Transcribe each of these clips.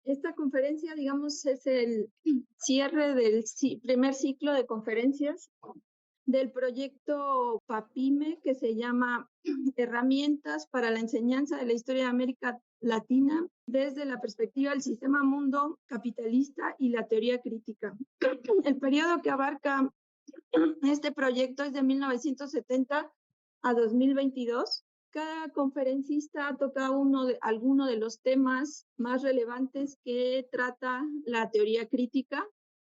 Esta conferencia, digamos, es el cierre del primer ciclo de conferencias del proyecto PAPIME, que se llama Herramientas para la enseñanza de la historia de América Latina desde la perspectiva del sistema mundo capitalista y la teoría crítica. El periodo que abarca este proyecto es de 1970 a 2022. Cada conferencista ha tocado alguno de los temas más relevantes que trata la teoría crítica,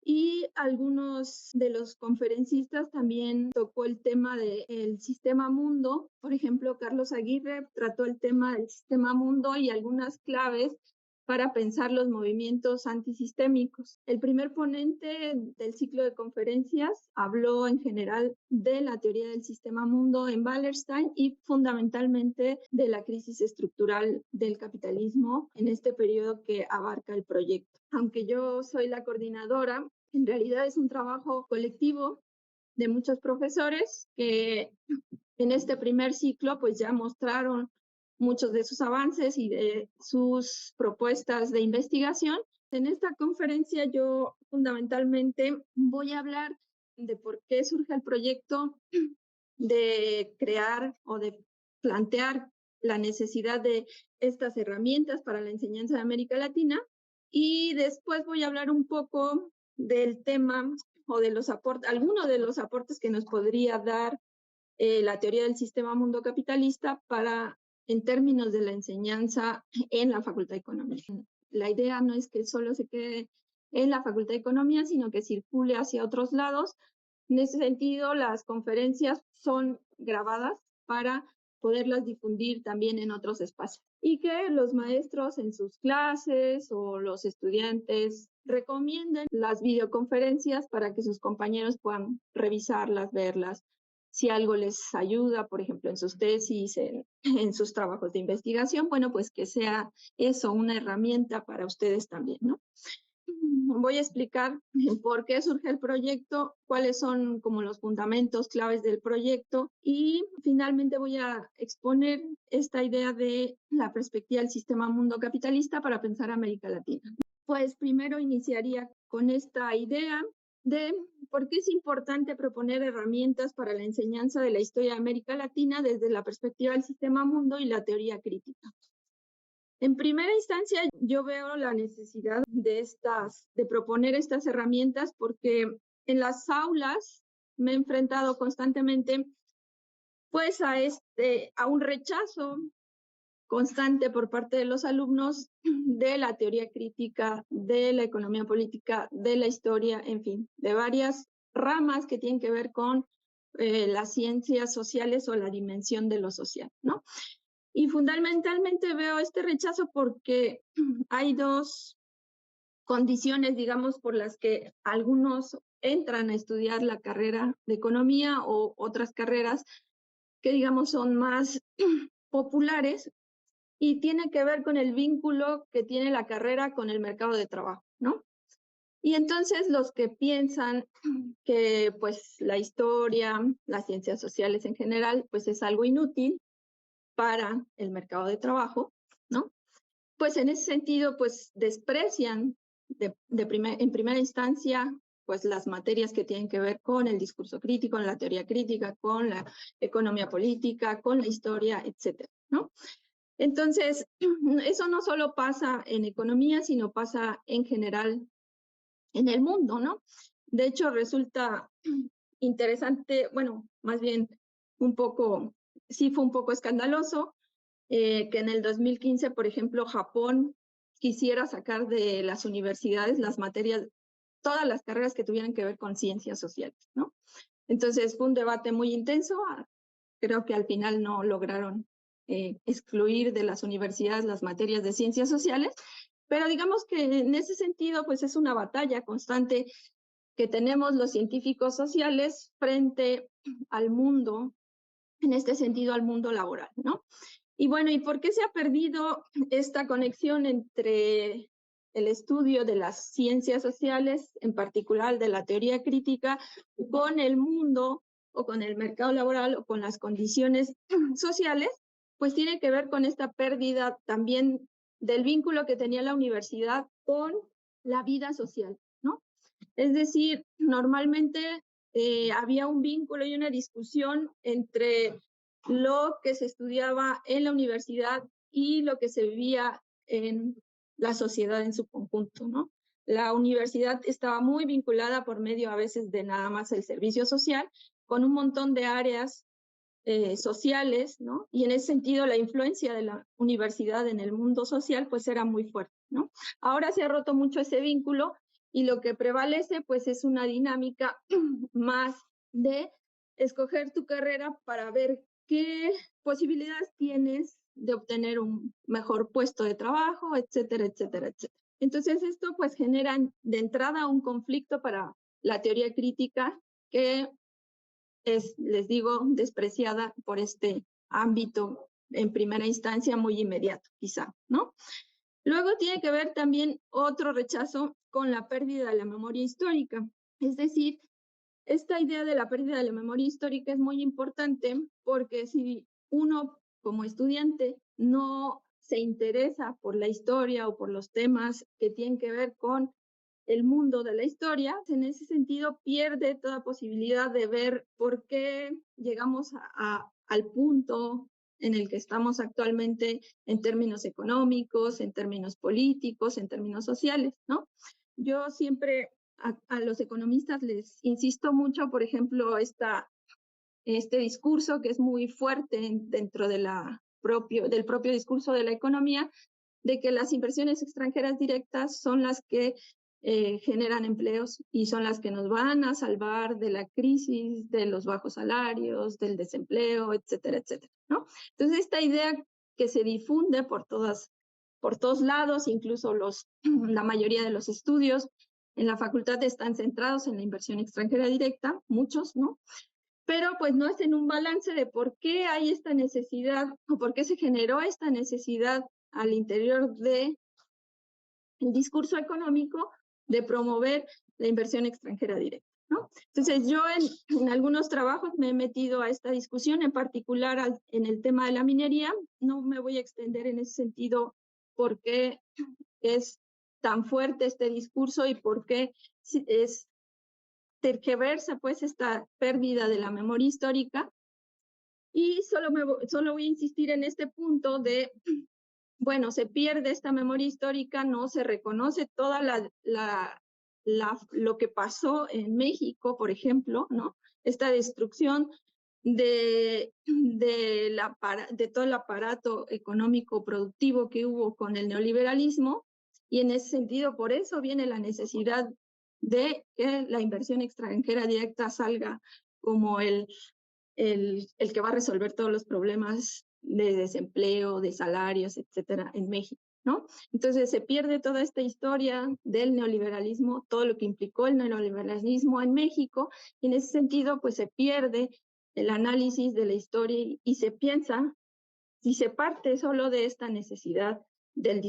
y algunos de los conferencistas también tocó el tema del sistema mundo. Por ejemplo, Carlos Aguirre trató el tema del sistema mundo y algunas claves para pensar los movimientos antisistémicos. El primer ponente del ciclo de conferencias habló en general de la teoría del sistema mundo en Wallerstein y fundamentalmente de la crisis estructural del capitalismo en este periodo que abarca el proyecto. Aunque yo soy la coordinadora, en realidad es un trabajo colectivo de muchos profesores que en este primer ciclo pues ya mostraron muchos de sus avances y de sus propuestas de investigación. En esta conferencia yo fundamentalmente voy a hablar de por qué surge el proyecto, de crear o de plantear la necesidad de estas herramientas para la enseñanza de América Latina, y después voy a hablar un poco del tema o de los aportes, algunos de los aportes que nos podría dar la teoría del sistema mundo capitalista en términos de la enseñanza en la Facultad de Economía. La idea no es que solo se quede en la Facultad de Economía, sino que circule hacia otros lados. En ese sentido, las conferencias son grabadas para poderlas difundir también en otros espacios, y que los maestros en sus clases o los estudiantes recomienden las videoconferencias para que sus compañeros puedan revisarlas, verlas. Si algo les ayuda, por ejemplo, en sus tesis, en sus trabajos de investigación, bueno, pues que sea eso una herramienta para ustedes también, ¿no? Voy a explicar por qué surge el proyecto, cuáles son como los fundamentos claves del proyecto, y finalmente voy a exponer esta idea de la perspectiva del sistema mundo capitalista para pensar América Latina. Pues primero iniciaría con esta idea de por qué es importante proponer herramientas para la enseñanza de la historia de América Latina desde la perspectiva del sistema mundo y la teoría crítica. En primera instancia, yo veo la necesidad de proponer estas herramientas porque en las aulas me he enfrentado constantemente pues a un rechazo constante por parte de los alumnos de la teoría crítica, de la economía política, de la historia, en fin, de varias ramas que tienen que ver con las ciencias sociales o la dimensión de lo social, ¿no? Y fundamentalmente veo este rechazo porque hay dos condiciones, digamos, por las que algunos entran a estudiar la carrera de economía o otras carreras que, digamos, son más populares, y tiene que ver con el vínculo que tiene la carrera con el mercado de trabajo, ¿no? Y entonces los que piensan que pues la historia, las ciencias sociales en general, pues es algo inútil para el mercado de trabajo, ¿no? Pues en ese sentido, pues desprecian en primera instancia pues las materias que tienen que ver con el discurso crítico, con la teoría crítica, con la economía política, con la historia, etcétera, ¿no? Entonces, eso no solo pasa en economía, sino pasa en general en el mundo, ¿no? De hecho, resulta interesante, bueno, más bien sí fue un poco escandaloso que en el 2015, por ejemplo, Japón quisiera sacar de las universidades las materias, todas las carreras que tuvieran que ver con ciencias sociales, ¿no? Entonces, fue un debate muy intenso. Creo que al final no lograron excluir de las universidades las materias de ciencias sociales, pero digamos que en ese sentido, pues es una batalla constante que tenemos los científicos sociales frente al mundo, en este sentido al mundo laboral, ¿no? Y bueno, ¿y por qué se ha perdido esta conexión entre el estudio de las ciencias sociales, en particular de la teoría crítica, con el mundo o con el mercado laboral o con las condiciones sociales? Pues tiene que ver con esta pérdida también del vínculo que tenía la universidad con la vida social, ¿no? Es decir, normalmente había un vínculo y una discusión entre lo que se estudiaba en la universidad y lo que se vivía en la sociedad en su conjunto, ¿no? La universidad estaba muy vinculada por medio a veces de nada más el servicio social, con un montón de áreas sociales, ¿no? Y en ese sentido la influencia de la universidad en el mundo social pues era muy fuerte, ¿no? Ahora se ha roto mucho ese vínculo y lo que prevalece pues es una dinámica más de escoger tu carrera para ver qué posibilidades tienes de obtener un mejor puesto de trabajo, etcétera, etcétera, etcétera. Entonces esto pues genera de entrada un conflicto para la teoría crítica que es, les digo, despreciada por este ámbito en primera instancia muy inmediato, quizá, ¿no? Luego tiene que ver también otro rechazo con la pérdida de la memoria histórica. Es decir, esta idea de la pérdida de la memoria histórica es muy importante porque si uno como estudiante no se interesa por la historia o por los temas que tienen que ver con el mundo de la historia, en ese sentido pierde toda posibilidad de ver por qué llegamos al punto en el que estamos actualmente en términos económicos, en términos políticos, en términos sociales, ¿no? Yo siempre a los economistas les insisto mucho, por ejemplo, este discurso que es muy fuerte dentro de del propio discurso de la economía, de que las inversiones extranjeras directas son las que generan empleos y son las que nos van a salvar de la crisis, de los bajos salarios, del desempleo, etcétera, etcétera, ¿no? Entonces, esta idea que se difunde por todos lados, incluso la mayoría de los estudios en la facultad están centrados en la inversión extranjera directa, muchos, ¿no? Pero pues no es en un balance de por qué hay esta necesidad o por qué se generó esta necesidad al interior del discurso económico de promover la inversión extranjera directa, ¿no? Entonces yo en algunos trabajos me he metido a esta discusión, en particular en el tema de la minería. No me voy a extender en ese sentido por qué es tan fuerte este discurso y por qué es tergiversa pues esta pérdida de la memoria histórica. Y solo voy a insistir en este punto de, bueno, se pierde esta memoria histórica, no se reconoce toda lo que pasó en México, por ejemplo, ¿no? Esta destrucción de todo el aparato económico productivo que hubo con el neoliberalismo, y en ese sentido, por eso viene la necesidad de que la inversión extranjera directa salga como el que va a resolver todos los problemas de desempleo, de salarios, etcétera, en México, ¿no? Entonces se pierde toda esta historia del neoliberalismo, todo lo que implicó el neoliberalismo en México, y en ese sentido, pues se pierde el análisis de la historia y se piensa, si se parte solo de esta necesidad del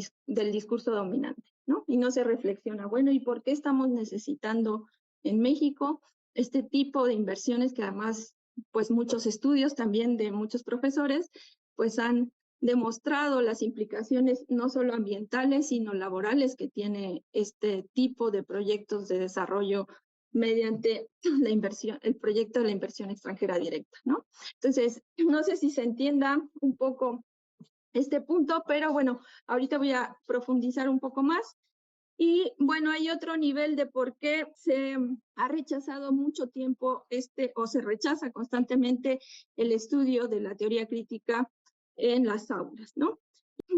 discurso dominante, ¿no? Y no se reflexiona, bueno, ¿y por qué estamos necesitando en México este tipo de inversiones que además, pues muchos estudios también de muchos profesores, pues han demostrado las implicaciones no solo ambientales, sino laborales que tiene este tipo de proyectos de desarrollo mediante la inversión, el proyecto de la inversión extranjera directa, ¿no? Entonces, no sé si se entienda un poco este punto, pero bueno, ahorita voy a profundizar un poco más. Y bueno, hay otro nivel de por qué se ha rechazado mucho tiempo o se rechaza constantemente el estudio de la teoría crítica en las aulas, ¿no?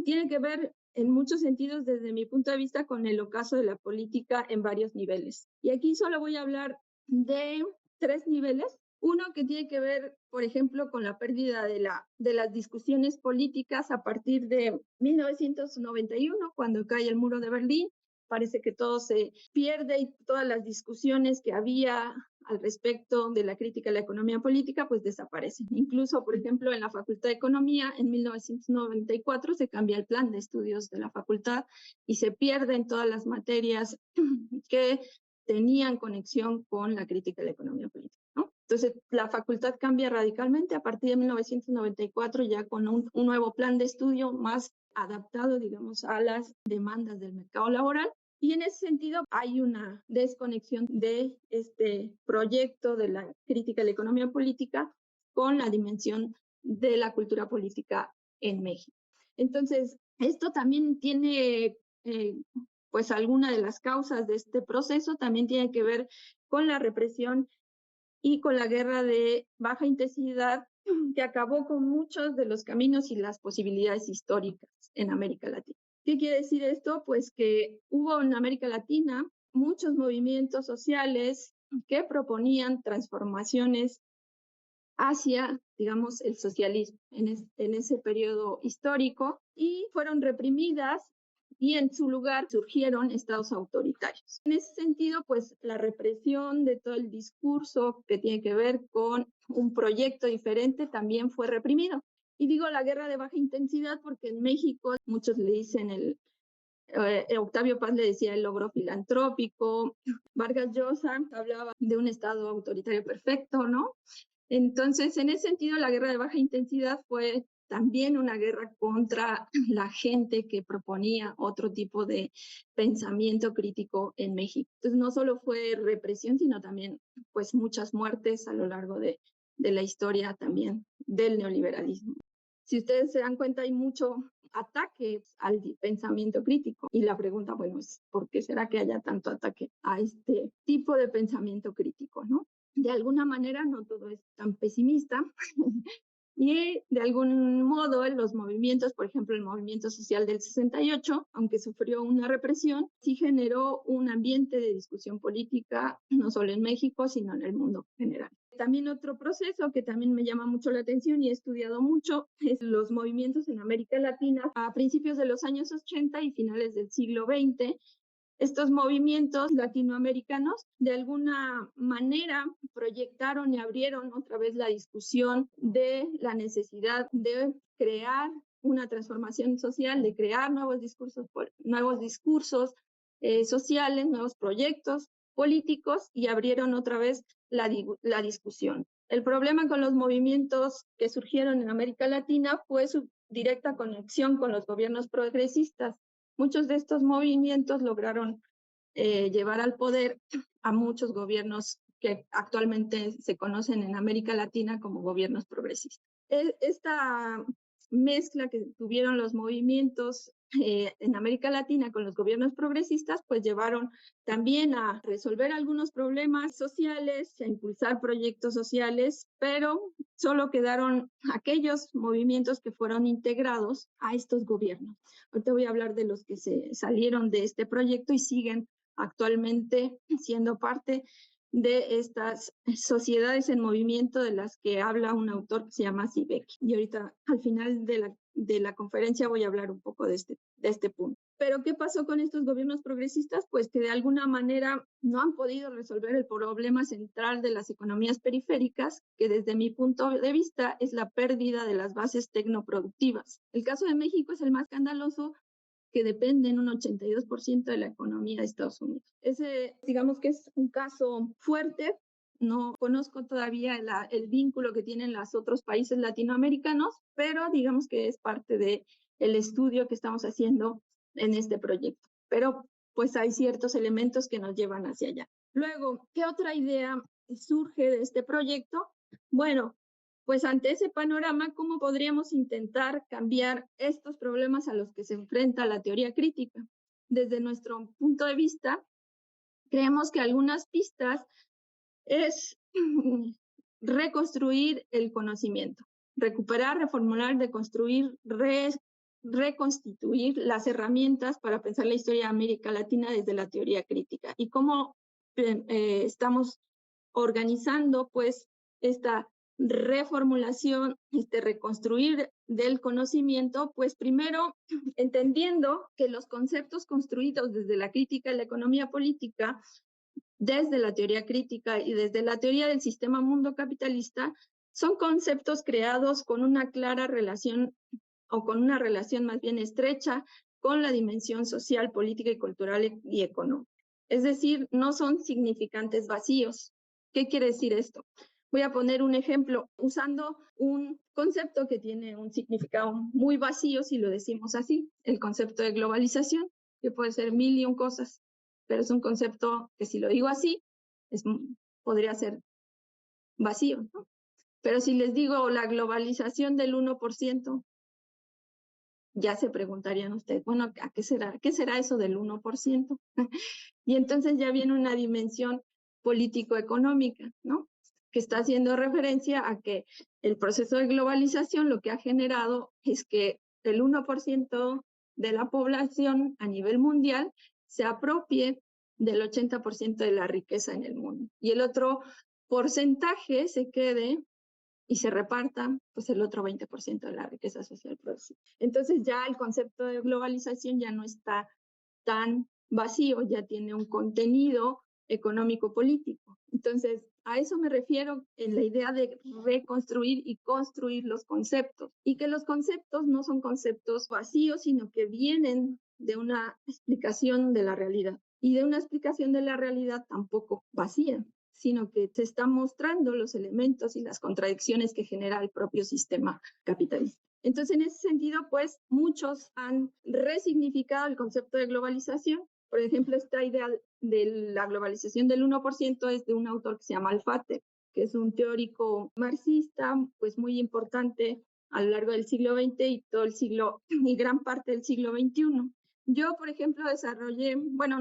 Tiene que ver en muchos sentidos, desde mi punto de vista, con el ocaso de la política en varios niveles. Y aquí solo voy a hablar de 3 niveles. Uno que tiene que ver, por ejemplo, con la pérdida de las discusiones políticas a partir de 1991, cuando cae el muro de Berlín. Parece que todo se pierde y todas las discusiones que había al respecto de la crítica a la economía política, pues desaparecen. Incluso, por ejemplo, en la Facultad de Economía, en 1994 se cambia el plan de estudios de la facultad y se pierden todas las materias que tenían conexión con la crítica a la economía política, ¿no? Entonces, la facultad cambia radicalmente a partir de 1994 ya con un nuevo plan de estudio más adaptado, digamos, a las demandas del mercado laboral. Y en ese sentido hay una desconexión de este proyecto de la crítica de la economía política con la dimensión de la cultura política en México. Entonces, esto también tiene, pues alguna de las causas de este proceso también tiene que ver con la represión y con la guerra de baja intensidad que acabó con muchos de los caminos y las posibilidades históricas en América Latina. ¿Qué quiere decir esto? Pues que hubo en América Latina muchos movimientos sociales que proponían transformaciones hacia, digamos, el socialismo en ese periodo histórico y fueron reprimidas y en su lugar surgieron estados autoritarios. En ese sentido, pues la represión de todo el discurso que tiene que ver con un proyecto diferente también fue reprimido. Y digo la guerra de baja intensidad porque en México muchos le dicen Octavio Paz le decía el logro filantrópico, Vargas Llosa hablaba de un estado autoritario perfecto, ¿no? Entonces, en ese sentido, la guerra de baja intensidad fue también una guerra contra la gente que proponía otro tipo de pensamiento crítico en México. Entonces, no solo fue represión, sino también pues muchas muertes a lo largo de la historia también del neoliberalismo. Si ustedes se dan cuenta, hay mucho ataque al pensamiento crítico. Y la pregunta, bueno, es ¿por qué será que haya tanto ataque a este tipo de pensamiento crítico, ¿no? De alguna manera no todo es tan pesimista y de algún modo en los movimientos, por ejemplo el movimiento social del 68, aunque sufrió una represión, sí generó un ambiente de discusión política, no solo en México, sino en el mundo general. También otro proceso que también me llama mucho la atención y he estudiado mucho es los movimientos en América Latina a principios de los años 80 y finales del siglo XX. Estos movimientos latinoamericanos de alguna manera proyectaron y abrieron otra vez la discusión de la necesidad de crear una transformación social, de crear nuevos discursos sociales, nuevos proyectos políticos y abrieron otra vez la discusión. El problema con los movimientos que surgieron en América Latina fue su directa conexión con los gobiernos progresistas. Muchos de estos movimientos lograron llevar al poder a muchos gobiernos que actualmente se conocen en América Latina como gobiernos progresistas. Esta mezcla que tuvieron los movimientos en América Latina con los gobiernos progresistas, pues llevaron también a resolver algunos problemas sociales, a impulsar proyectos sociales, pero solo quedaron aquellos movimientos que fueron integrados a estos gobiernos. Ahorita voy a hablar de los que se salieron de este proyecto y siguen actualmente siendo parte de estas sociedades en movimiento de las que habla un autor que se llama Siveki. Y ahorita al final de la conferencia voy a hablar un poco de este punto. Pero ¿qué pasó con estos gobiernos progresistas? Pues que de alguna manera no han podido resolver el problema central de las economías periféricas, que desde mi punto de vista es la pérdida de las bases tecnoproductivas. El caso de México es el más escandaloso, que dependen un 82% de la economía de Estados Unidos. Ese, digamos que es un caso fuerte. No conozco todavía el vínculo que tienen los otros países latinoamericanos, pero digamos que es parte del estudio que estamos haciendo en este proyecto. Pero pues hay ciertos elementos que nos llevan hacia allá. Luego, ¿qué otra idea surge de este proyecto? Bueno, pues ante ese panorama, ¿cómo podríamos intentar cambiar estos problemas a los que se enfrenta la teoría crítica? Desde nuestro punto de vista, creemos que algunas pistas es reconstruir el conocimiento, recuperar, reformular, deconstruir, reconstituir las herramientas para pensar la historia de América Latina desde la teoría crítica. Y cómo estamos organizando pues esta reformulación, reconstruir del conocimiento, pues primero entendiendo que los conceptos construidos desde la crítica de la economía política, desde la teoría crítica y desde la teoría del sistema mundo capitalista, son conceptos creados con una clara relación o con una relación más bien estrecha con la dimensión social, política y cultural y económica. Es decir, no son significantes vacíos. ¿Qué quiere decir esto? Voy a poner un ejemplo usando un concepto que tiene un significado muy vacío, si lo decimos así, el concepto de globalización, que puede ser mil y un cosas. pero es un concepto que si lo digo así, podría ser vacío, ¿no? Pero si les digo la globalización del 1%, ya se preguntarían ustedes, bueno, ¿a qué será? ¿Qué será eso del 1%? Y entonces ya viene una dimensión político-económica, ¿no? Que está haciendo referencia a que el proceso de globalización lo que ha generado es que el 1% de la población a nivel mundial se apropie del 80% de la riqueza en el mundo. Y el otro porcentaje se quede y se reparta pues el otro 20% de la riqueza social producida. Entonces ya el concepto de globalización ya no está tan vacío, ya tiene un contenido económico-político. Entonces, a eso me refiero en la idea de reconstruir y construir los conceptos, y que los conceptos no son conceptos vacíos, sino que vienen de una explicación de la realidad, y de una explicación de la realidad tampoco vacía, sino que se están mostrando los elementos y las contradicciones que genera el propio sistema capitalista. Entonces, en ese sentido, pues, muchos han resignificado el concepto de globalización. Por ejemplo, esta idea de la globalización del 1% es de un autor que se llama Alfate, que es un teórico marxista, pues muy importante a lo largo del siglo XX y todo el siglo, y gran parte del siglo XXI. Yo, por ejemplo, no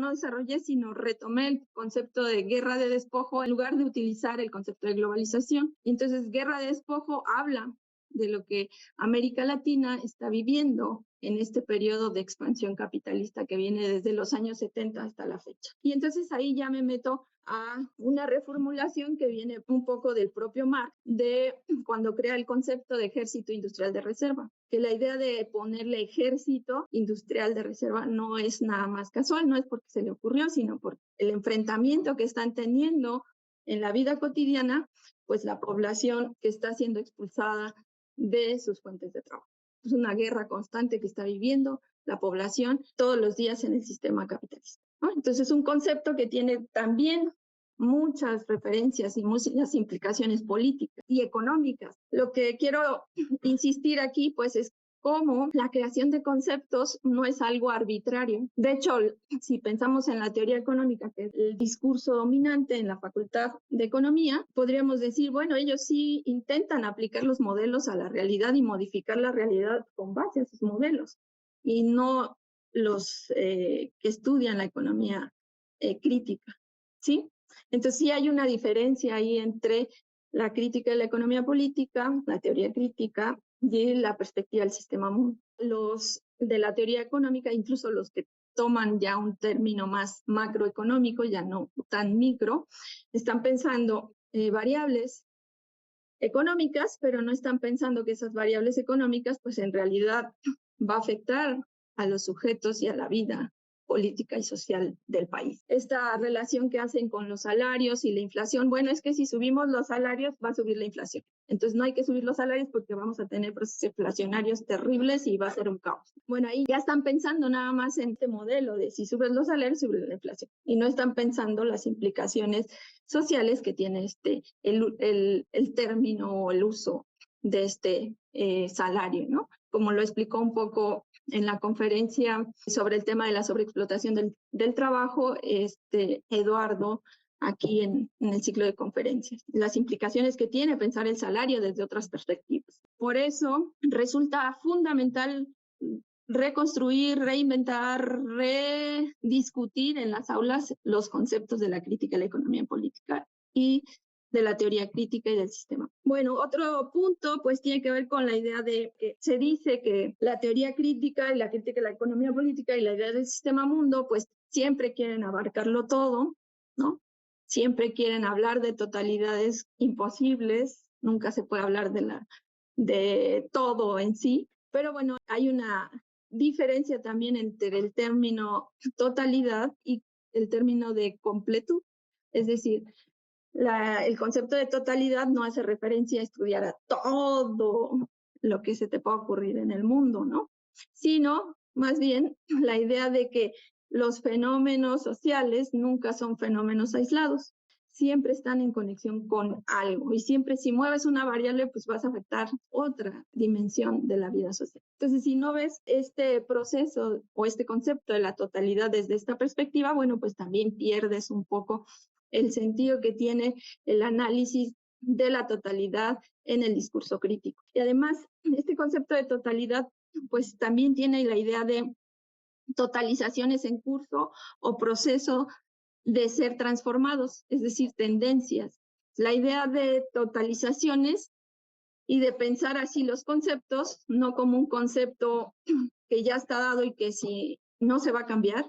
desarrollé, sino retomé el concepto de guerra de despojo en lugar de utilizar el concepto de globalización. Entonces, guerra de despojo habla de lo que América Latina está viviendo en este periodo de expansión capitalista que viene desde los años 70 hasta la fecha. Y entonces ahí ya me meto a una reformulación que viene un poco del propio Marx, de cuando crea el concepto de ejército industrial de reserva, que la idea de ponerle ejército industrial de reserva no es nada más casual, no es porque se le ocurrió, sino por el enfrentamiento que están teniendo en la vida cotidiana, pues la población que está siendo expulsada de sus fuentes de trabajo. Es una guerra constante que está viviendo la población todos los días en el sistema capitalista, ¿no? Entonces es un concepto que tiene también muchas referencias y muchas implicaciones políticas y económicas. Lo que quiero insistir aquí, pues, es cómo la creación de conceptos no es algo arbitrario. De hecho, si pensamos en la teoría económica, que es el discurso dominante en la Facultad de Economía, podríamos decir, bueno, ellos sí intentan aplicar los modelos a la realidad y modificar la realidad con base a sus modelos, y no los que estudian la economía crítica, ¿sí? Entonces sí hay una diferencia ahí entre la crítica de la economía política, la teoría crítica, y la perspectiva del sistema mundo. Los de la teoría económica, incluso los que toman ya un término más macroeconómico, ya no tan micro, están pensando variables económicas, pero no están pensando que esas variables económicas, pues en realidad va a afectar a los sujetos y a la vida política y social del país. Esta relación que hacen con los salarios y la inflación, bueno, es que si subimos los salarios va a subir la inflación. Entonces no hay que subir los salarios porque vamos a tener procesos inflacionarios terribles y va a ser un caos. Bueno, ahí ya están pensando nada más en este modelo de si subes los salarios, sube la inflación. Y no están pensando las implicaciones sociales que tiene el término o el uso de este salario, ¿no? Como lo explicó un poco en la conferencia sobre el tema de la sobreexplotación del trabajo, Eduardo, aquí en el ciclo de conferencias, las implicaciones que tiene pensar el salario desde otras perspectivas. Por eso resulta fundamental reconstruir, reinventar, rediscutir en las aulas los conceptos de la crítica a la economía política y de la teoría crítica y del sistema. Bueno, otro punto pues tiene que ver con la idea de que se dice que la teoría crítica y la crítica de la economía política y la idea del sistema mundo pues siempre quieren abarcarlo todo, ¿no? Siempre quieren hablar de totalidades imposibles, nunca se puede hablar de todo en sí, pero bueno, hay una diferencia también entre el término totalidad y el término de completud, es decir, el concepto de totalidad no hace referencia a estudiar a todo lo que se te pueda ocurrir en el mundo, ¿no? Sino, más bien, la idea de que los fenómenos sociales nunca son fenómenos aislados, siempre están en conexión con algo y siempre si mueves una variable, pues vas a afectar otra dimensión de la vida social. Entonces, si no ves este proceso o este concepto de la totalidad desde esta perspectiva, bueno, pues también pierdes un poco el sentido que tiene el análisis de la totalidad en el discurso crítico. Y además, este concepto de totalidad, pues también tiene la idea de totalizaciones en curso o proceso de ser transformados, es decir, tendencias. La idea de totalizaciones y de pensar así los conceptos, no como un concepto que ya está dado y que si no se va a cambiar,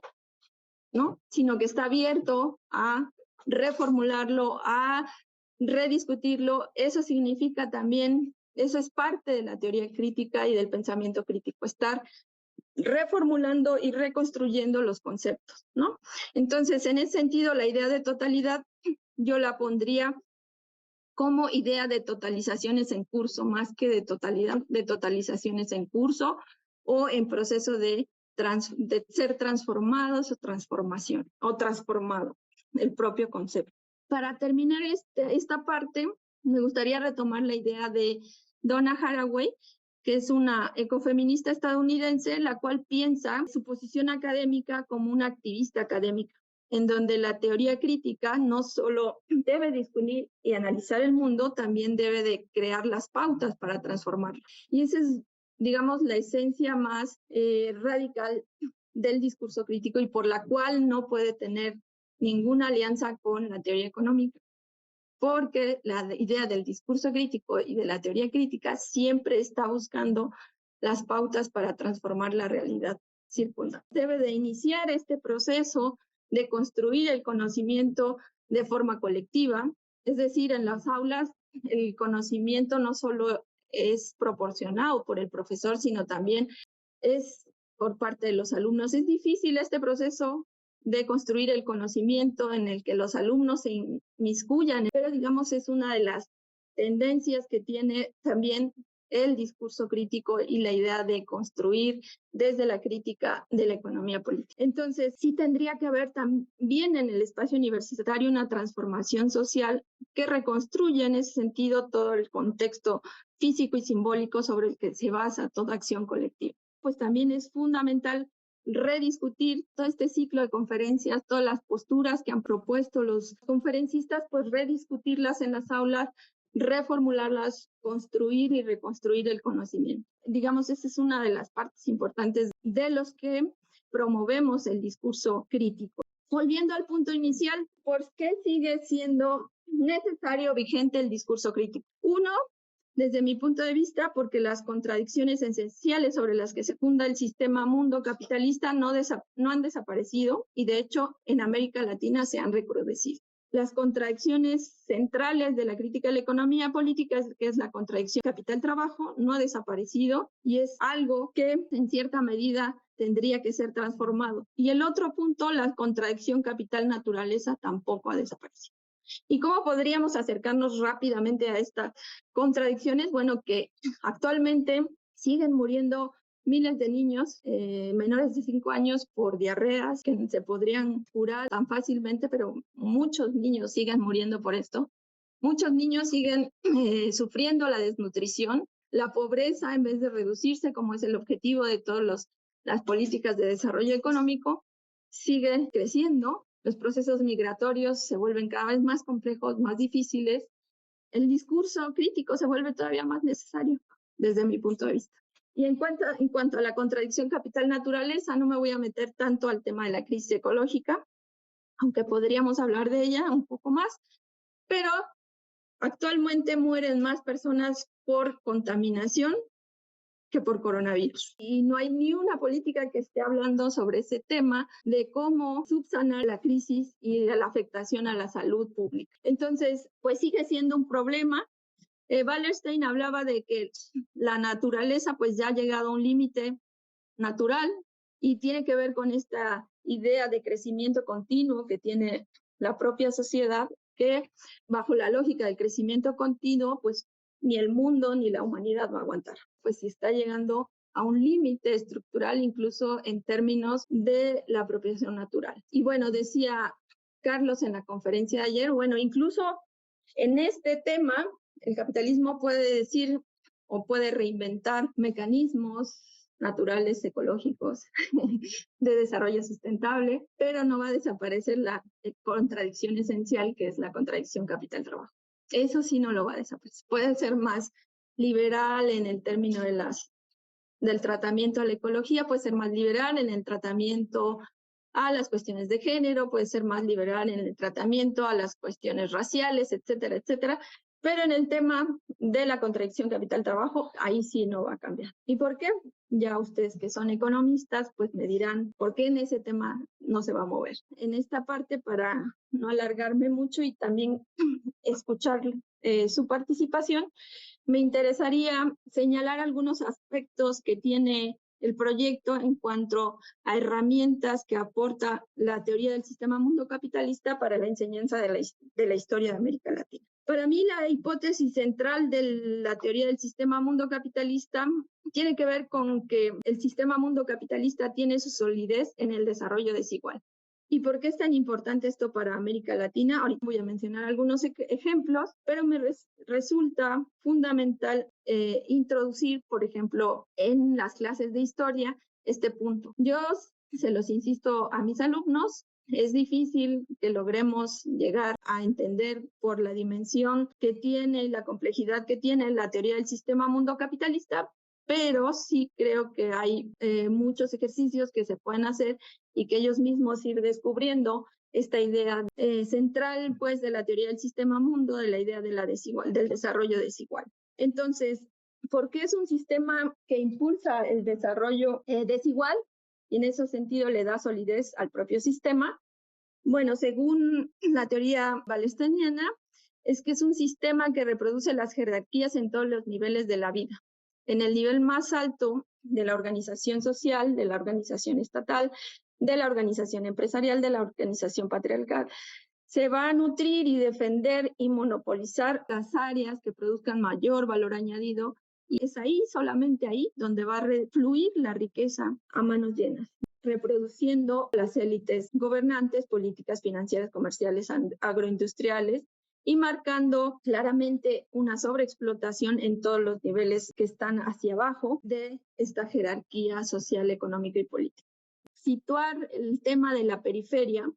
¿no? Sino que está abierto a reformularlo, a rediscutirlo. Eso significa también, eso es parte de la teoría crítica y del pensamiento crítico, estar reformulando y reconstruyendo los conceptos, ¿no? Entonces, en ese sentido, la idea de totalidad yo la pondría como idea de totalizaciones en curso, más que de totalidad, de totalizaciones en curso o en proceso de ser transformados o transformación, o transformado, el propio concepto. Para terminar esta parte, me gustaría retomar la idea de Donna Haraway, que es una ecofeminista estadounidense, la cual piensa su posición académica como una activista académica, en donde la teoría crítica no solo debe discutir y analizar el mundo, también debe de crear las pautas para transformarlo. Y esa es, digamos, la esencia más radical del discurso crítico y por la cual no puede tener ninguna alianza con la teoría económica, porque la idea del discurso crítico y de la teoría crítica siempre está buscando las pautas para transformar la realidad circundante. Debe de iniciar este proceso de construir el conocimiento de forma colectiva, es decir, en las aulas el conocimiento no solo es proporcionado por el profesor, sino también es por parte de los alumnos. Es difícil este proceso de construir el conocimiento en el que los alumnos se inmiscuyan, pero digamos es una de las tendencias que tiene también el discurso crítico y la idea de construir desde la crítica de la economía política. Entonces, sí tendría que haber también en el espacio universitario una transformación social que reconstruya en ese sentido todo el contexto físico y simbólico sobre el que se basa toda acción colectiva. Pues también es fundamental rediscutir todo este ciclo de conferencias, todas las posturas que han propuesto los conferencistas, pues rediscutirlas en las aulas, reformularlas, construir y reconstruir el conocimiento. Digamos, esa es una de las partes importantes de los que promovemos el discurso crítico. Volviendo al punto inicial, ¿por qué sigue siendo necesario, vigente el discurso crítico? Uno, desde mi punto de vista, porque las contradicciones esenciales sobre las que se funda el sistema mundo capitalista no han desaparecido y de hecho en América Latina se han recrudecido. Las contradicciones centrales de la crítica de la economía política, que es la contradicción capital-trabajo, no ha desaparecido y es algo que en cierta medida tendría que ser transformado. Y el otro punto, la contradicción capital-naturaleza, tampoco ha desaparecido. ¿Y cómo podríamos acercarnos rápidamente a estas contradicciones? Bueno, que actualmente siguen muriendo miles de niños menores de 5 años por diarreas que se podrían curar tan fácilmente, pero muchos niños siguen muriendo por esto. Muchos niños siguen sufriendo la desnutrición, la pobreza en vez de reducirse, como es el objetivo de todas las políticas de desarrollo económico, sigue creciendo. Los procesos migratorios se vuelven cada vez más complejos, más difíciles. El discurso crítico se vuelve todavía más necesario, desde mi punto de vista. Y en cuanto a la contradicción capital-naturaleza, no me voy a meter tanto al tema de la crisis ecológica, aunque podríamos hablar de ella un poco más, pero actualmente mueren más personas por contaminación que por coronavirus. Y no hay ni una política que esté hablando sobre ese tema de cómo subsanar la crisis y la afectación a la salud pública. Entonces, pues sigue siendo un problema. Wallerstein hablaba de que la naturaleza pues ya ha llegado a un límite natural y tiene que ver con esta idea de crecimiento continuo que tiene la propia sociedad, que bajo la lógica del crecimiento continuo, pues ni el mundo ni la humanidad va a aguantar. Pues si está llegando a un límite estructural, incluso en términos de la apropiación natural. Y bueno, decía Carlos en la conferencia de ayer, bueno, incluso en este tema, el capitalismo puede decir o puede reinventar mecanismos naturales, ecológicos, de desarrollo sustentable, pero no va a desaparecer la contradicción esencial, que es la contradicción capital-trabajo. Eso sí no lo va a desaparecer. Puede ser más liberal en el término del tratamiento a la ecología, puede ser más liberal en el tratamiento a las cuestiones de género, puede ser más liberal en el tratamiento a las cuestiones raciales, etcétera, etcétera. Pero en el tema de la contradicción capital-trabajo, ahí sí no va a cambiar. ¿Y por qué? Ya ustedes que son economistas, pues me dirán por qué en ese tema no se va a mover. En esta parte, para no alargarme mucho y también escuchar su participación, me interesaría señalar algunos aspectos que tiene el proyecto en cuanto a herramientas que aporta la teoría del sistema mundo capitalista para la enseñanza de la historia de América Latina. Para mí, la hipótesis central de la teoría del sistema mundo capitalista tiene que ver con que el sistema mundo capitalista tiene su solidez en el desarrollo desigual. ¿Y por qué es tan importante esto para América Latina? Ahorita voy a mencionar algunos ejemplos, pero me resulta fundamental introducir, por ejemplo, en las clases de historia, este punto. Yo se los insisto a mis alumnos, es difícil que logremos llegar a entender por la dimensión que tiene y la complejidad que tiene la teoría del sistema mundo capitalista, pero sí creo que hay muchos ejercicios que se pueden hacer y que ellos mismos ir descubriendo esta idea central, pues, de la teoría del sistema mundo, de la idea de del desarrollo desigual. Entonces, ¿por qué es un sistema que impulsa el desarrollo desigual? Y en ese sentido le da solidez al propio sistema. Bueno, según la teoría wallersteiniana, es que es un sistema que reproduce las jerarquías en todos los niveles de la vida. En el nivel más alto de la organización social, de la organización estatal, de la organización empresarial, de la organización patriarcal, se va a nutrir y defender y monopolizar las áreas que produzcan mayor valor añadido, y es ahí, solamente ahí, donde va a fluir la riqueza a manos llenas, reproduciendo las élites gobernantes, políticas financieras, comerciales, agroindustriales, y marcando claramente una sobreexplotación en todos los niveles que están hacia abajo de esta jerarquía social, económica y política. Situar el tema de la periferia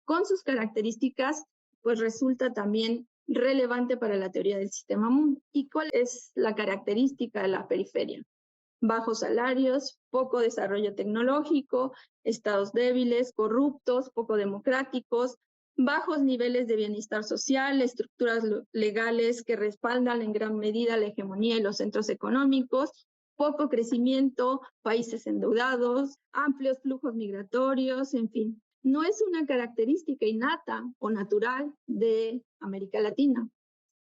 con sus características, pues resulta también relevante para la teoría del sistema mundo. ¿Y cuál es la característica de la periferia? Bajos salarios, poco desarrollo tecnológico, estados débiles, corruptos, poco democráticos, bajos niveles de bienestar social, estructuras legales que respaldan en gran medida la hegemonía y los centros económicos, poco crecimiento, países endeudados, amplios flujos migratorios, en fin. No es una característica innata o natural de América Latina.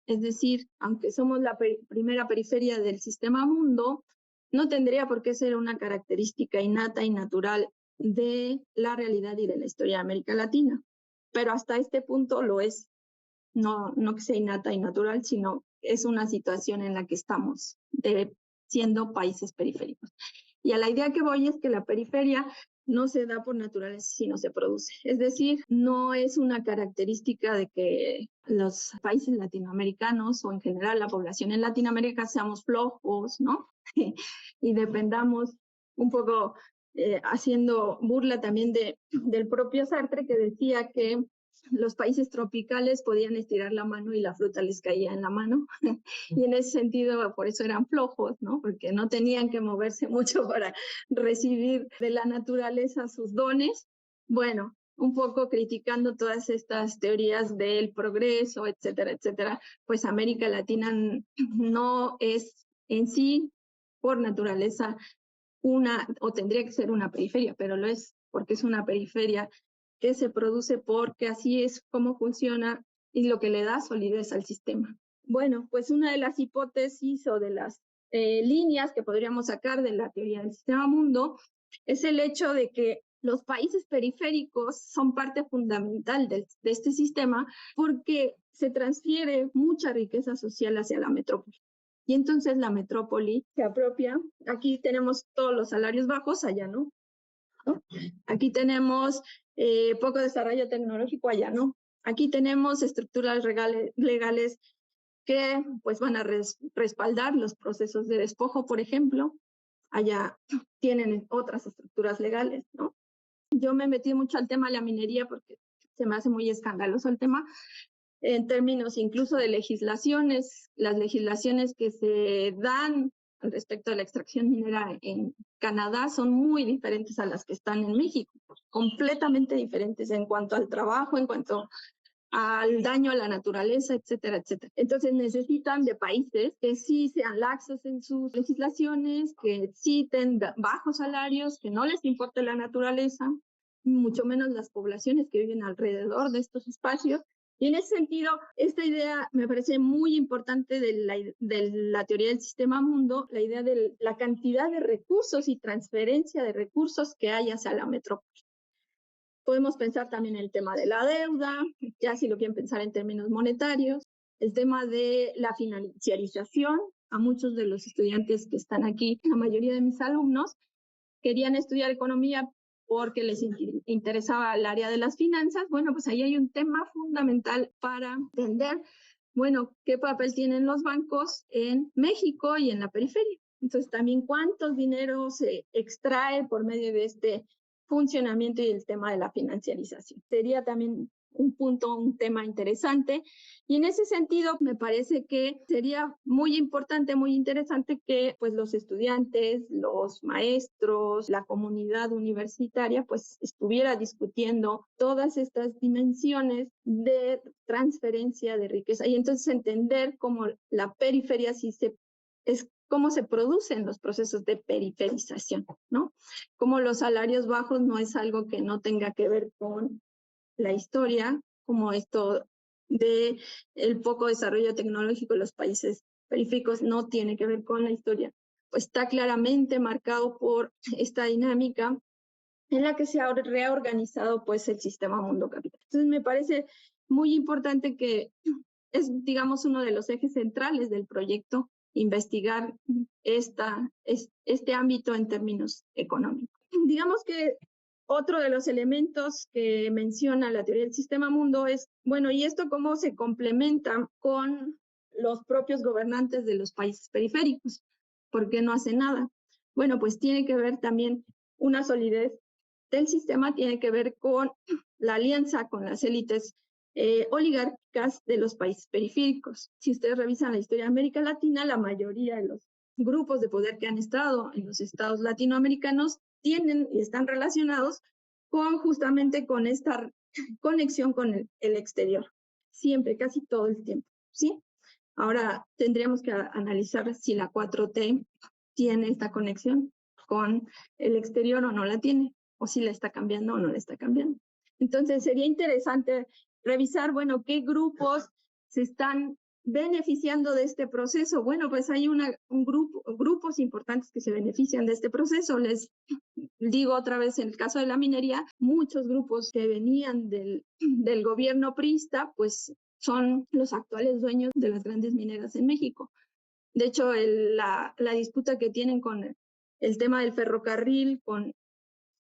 Es decir, aunque somos la primera periferia del sistema mundo, no tendría por qué ser una característica innata y natural de la realidad y de la historia de América Latina. Pero hasta este punto lo es. No que sea innata y natural, sino es una situación en la que estamos siendo países periféricos. Y a la idea que voy es que la periferia no se da por naturaleza, sino se produce. Es decir, no es una característica de que los países latinoamericanos o en general la población en Latinoamérica seamos flojos, ¿no? Y dependamos un poco, haciendo burla también del propio Sartre, que decía que los países tropicales podían estirar la mano y la fruta les caía en la mano. Y en ese sentido, por eso eran flojos, ¿no? Porque no tenían que moverse mucho para recibir de la naturaleza sus dones. Bueno, un poco criticando todas estas teorías del progreso, etcétera, etcétera, pues América Latina no es en sí, por naturaleza, o tendría que ser una periferia, pero lo es, porque es una periferia que se produce porque así es como funciona y lo que le da solidez al sistema. Bueno, pues una de las hipótesis o de las líneas que podríamos sacar de la teoría del sistema mundo es el hecho de que los países periféricos son parte fundamental de este sistema porque se transfiere mucha riqueza social hacia la metrópoli. Y entonces la metrópoli se apropia. Aquí tenemos todos los salarios bajos, allá no. ¿no? Aquí tenemos poco desarrollo tecnológico, allá no. Aquí tenemos estructuras legales que pues van a respaldar los procesos de despojo, por ejemplo. Allá tienen otras estructuras legales, ¿no? Yo me metí mucho al tema de la minería porque se me hace muy escandaloso el tema, en términos incluso de legislaciones. Las legislaciones que se dan respecto a la extracción minera en Canadá son muy diferentes a las que están en México, completamente diferentes en cuanto al trabajo, en cuanto al daño a la naturaleza, etcétera, etcétera. Entonces necesitan de países que sí sean laxos en sus legislaciones, que sí tengan bajos salarios, que no les importe la naturaleza, mucho menos las poblaciones que viven alrededor de estos espacios. Y en ese sentido, esta idea me parece muy importante de la teoría del sistema mundo, la idea de la cantidad de recursos y transferencia de recursos que hay hacia la metrópoli. Podemos pensar también en el tema de la deuda, ya si lo quieren pensar en términos monetarios, el tema de la financiarización. A muchos de los estudiantes que están aquí, la mayoría de mis alumnos, querían estudiar economía porque les interesaba el área de las finanzas. Bueno, pues ahí hay un tema fundamental para entender, bueno, qué papel tienen los bancos en México y en la periferia. Entonces, también cuántos dinero se extrae por medio de este funcionamiento y el tema de la financiarización. Sería también un tema interesante. Y en ese sentido, me parece que sería muy importante, muy interesante que pues los estudiantes, los maestros, la comunidad universitaria, pues estuviera discutiendo todas estas dimensiones de transferencia de riqueza y entonces entender cómo la periferia cómo se producen los procesos de periferización, ¿no? Cómo los salarios bajos no es algo que no tenga que ver con la historia, como esto de el poco desarrollo tecnológico en los países periféricos no tiene que ver con la historia, pues está claramente marcado por esta dinámica en la que se ha reorganizado pues el sistema mundo capital. Entonces me parece muy importante que es, digamos, uno de los ejes centrales del proyecto, investigar este ámbito en términos económicos. Digamos que otro de los elementos que menciona la teoría del sistema mundo es, bueno, ¿y esto cómo se complementa con los propios gobernantes de los países periféricos? ¿Por qué no hacen nada? Bueno, pues tiene que ver también una solidez del sistema, tiene que ver con la alianza con las élites oligárquicas de los países periféricos. Si ustedes revisan la historia de América Latina, la mayoría de los grupos de poder que han estado en los estados latinoamericanos tienen y están relacionados justamente con esta conexión con el exterior, siempre, casi todo el tiempo, ¿sí? Ahora tendríamos que analizar si la 4T tiene esta conexión con el exterior o no la tiene, o si la está cambiando o no la está cambiando. Entonces sería interesante revisar, bueno, qué grupos se están beneficiando de este proceso. Bueno, pues hay grupos importantes que se benefician de este proceso. Les digo otra vez, en el caso de la minería, muchos grupos que venían del gobierno priista, pues son los actuales dueños de las grandes mineras en México. De hecho, la disputa que tienen con el tema del ferrocarril, con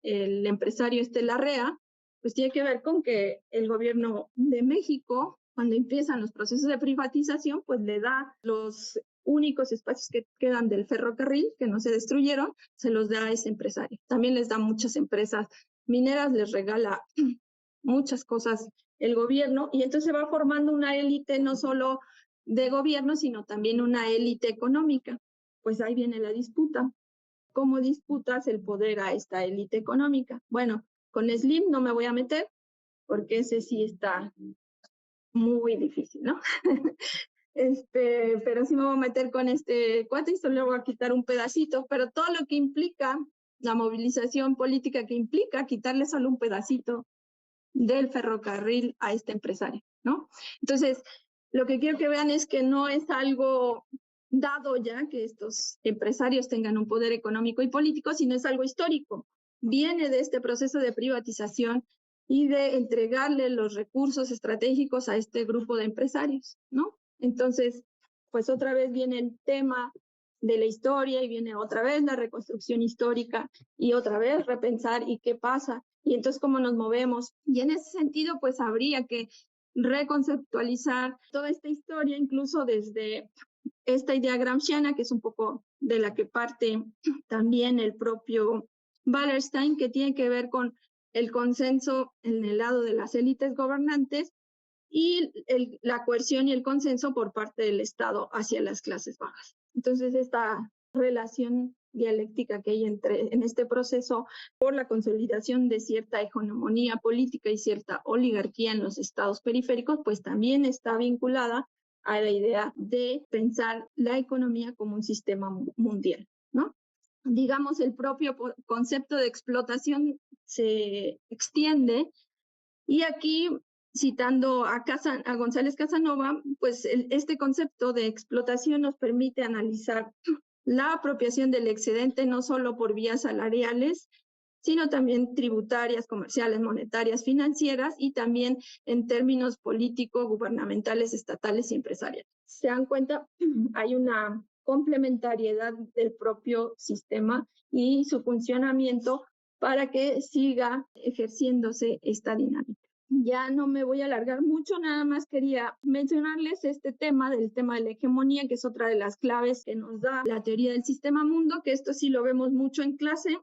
el empresario Larrea, pues tiene que ver con que el gobierno de México, cuando empiezan los procesos de privatización, pues le da los únicos espacios que quedan del ferrocarril, que no se destruyeron, se los da a ese empresario. También les da muchas empresas mineras, les regala muchas cosas el gobierno, y entonces se va formando una élite no solo de gobierno, sino también una élite económica. Pues ahí viene la disputa. ¿Cómo disputas el poder a esta élite económica? Bueno, con Slim no me voy a meter, porque ese sí está muy difícil, ¿no? Pero sí me voy a meter con este cuate y solo le voy a quitar un pedacito, pero todo lo que implica la movilización política que implica quitarle solo un pedacito del ferrocarril a este empresario, ¿no? Entonces, lo que quiero que vean es que no es algo dado ya que estos empresarios tengan un poder económico y político, sino es algo histórico. Viene de este proceso de privatización y de entregarle los recursos estratégicos a este grupo de empresarios, ¿no? Entonces, pues otra vez viene el tema de la historia y viene otra vez la reconstrucción histórica y otra vez repensar y qué pasa y entonces cómo nos movemos. Y en ese sentido, pues habría que reconceptualizar toda esta historia, incluso desde esta idea gramsciana, que es un poco de la que parte también el propio Wallerstein, que tiene que ver con el consenso en el lado de las élites gobernantes y la coerción y el consenso por parte del Estado hacia las clases bajas. Entonces, esta relación dialéctica que hay en este proceso por la consolidación de cierta hegemonía política y cierta oligarquía en los estados periféricos, pues también está vinculada a la idea de pensar la economía como un sistema mundial, ¿no? Digamos, el propio concepto de explotación se extiende y aquí, citando a González Casanova, pues este concepto de explotación nos permite analizar la apropiación del excedente no solo por vías salariales, sino también tributarias, comerciales, monetarias, financieras y también en términos políticos, gubernamentales, estatales y empresariales. ¿Se dan cuenta? Hay una complementariedad del propio sistema y su funcionamiento para que siga ejerciéndose esta dinámica. Ya no me voy a alargar mucho, nada más quería mencionarles este tema del tema de la hegemonía, que es otra de las claves que nos da la teoría del sistema mundo, que esto sí lo vemos mucho en clase,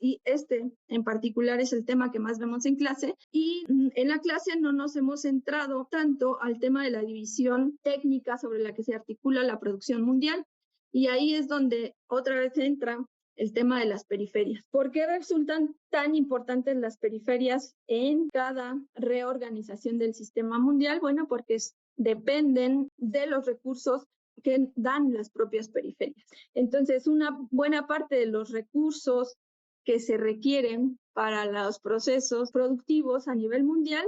y este en particular es el tema que más vemos en clase, y en la clase no nos hemos centrado tanto al tema de la división técnica sobre la que se articula la producción mundial, y ahí es donde otra vez entra el tema de las periferias. ¿Por qué resultan tan importantes las periferias en cada reorganización del sistema mundial? Bueno, porque dependen de los recursos que dan las propias periferias. Entonces, una buena parte de los recursos que se requieren para los procesos productivos a nivel mundial,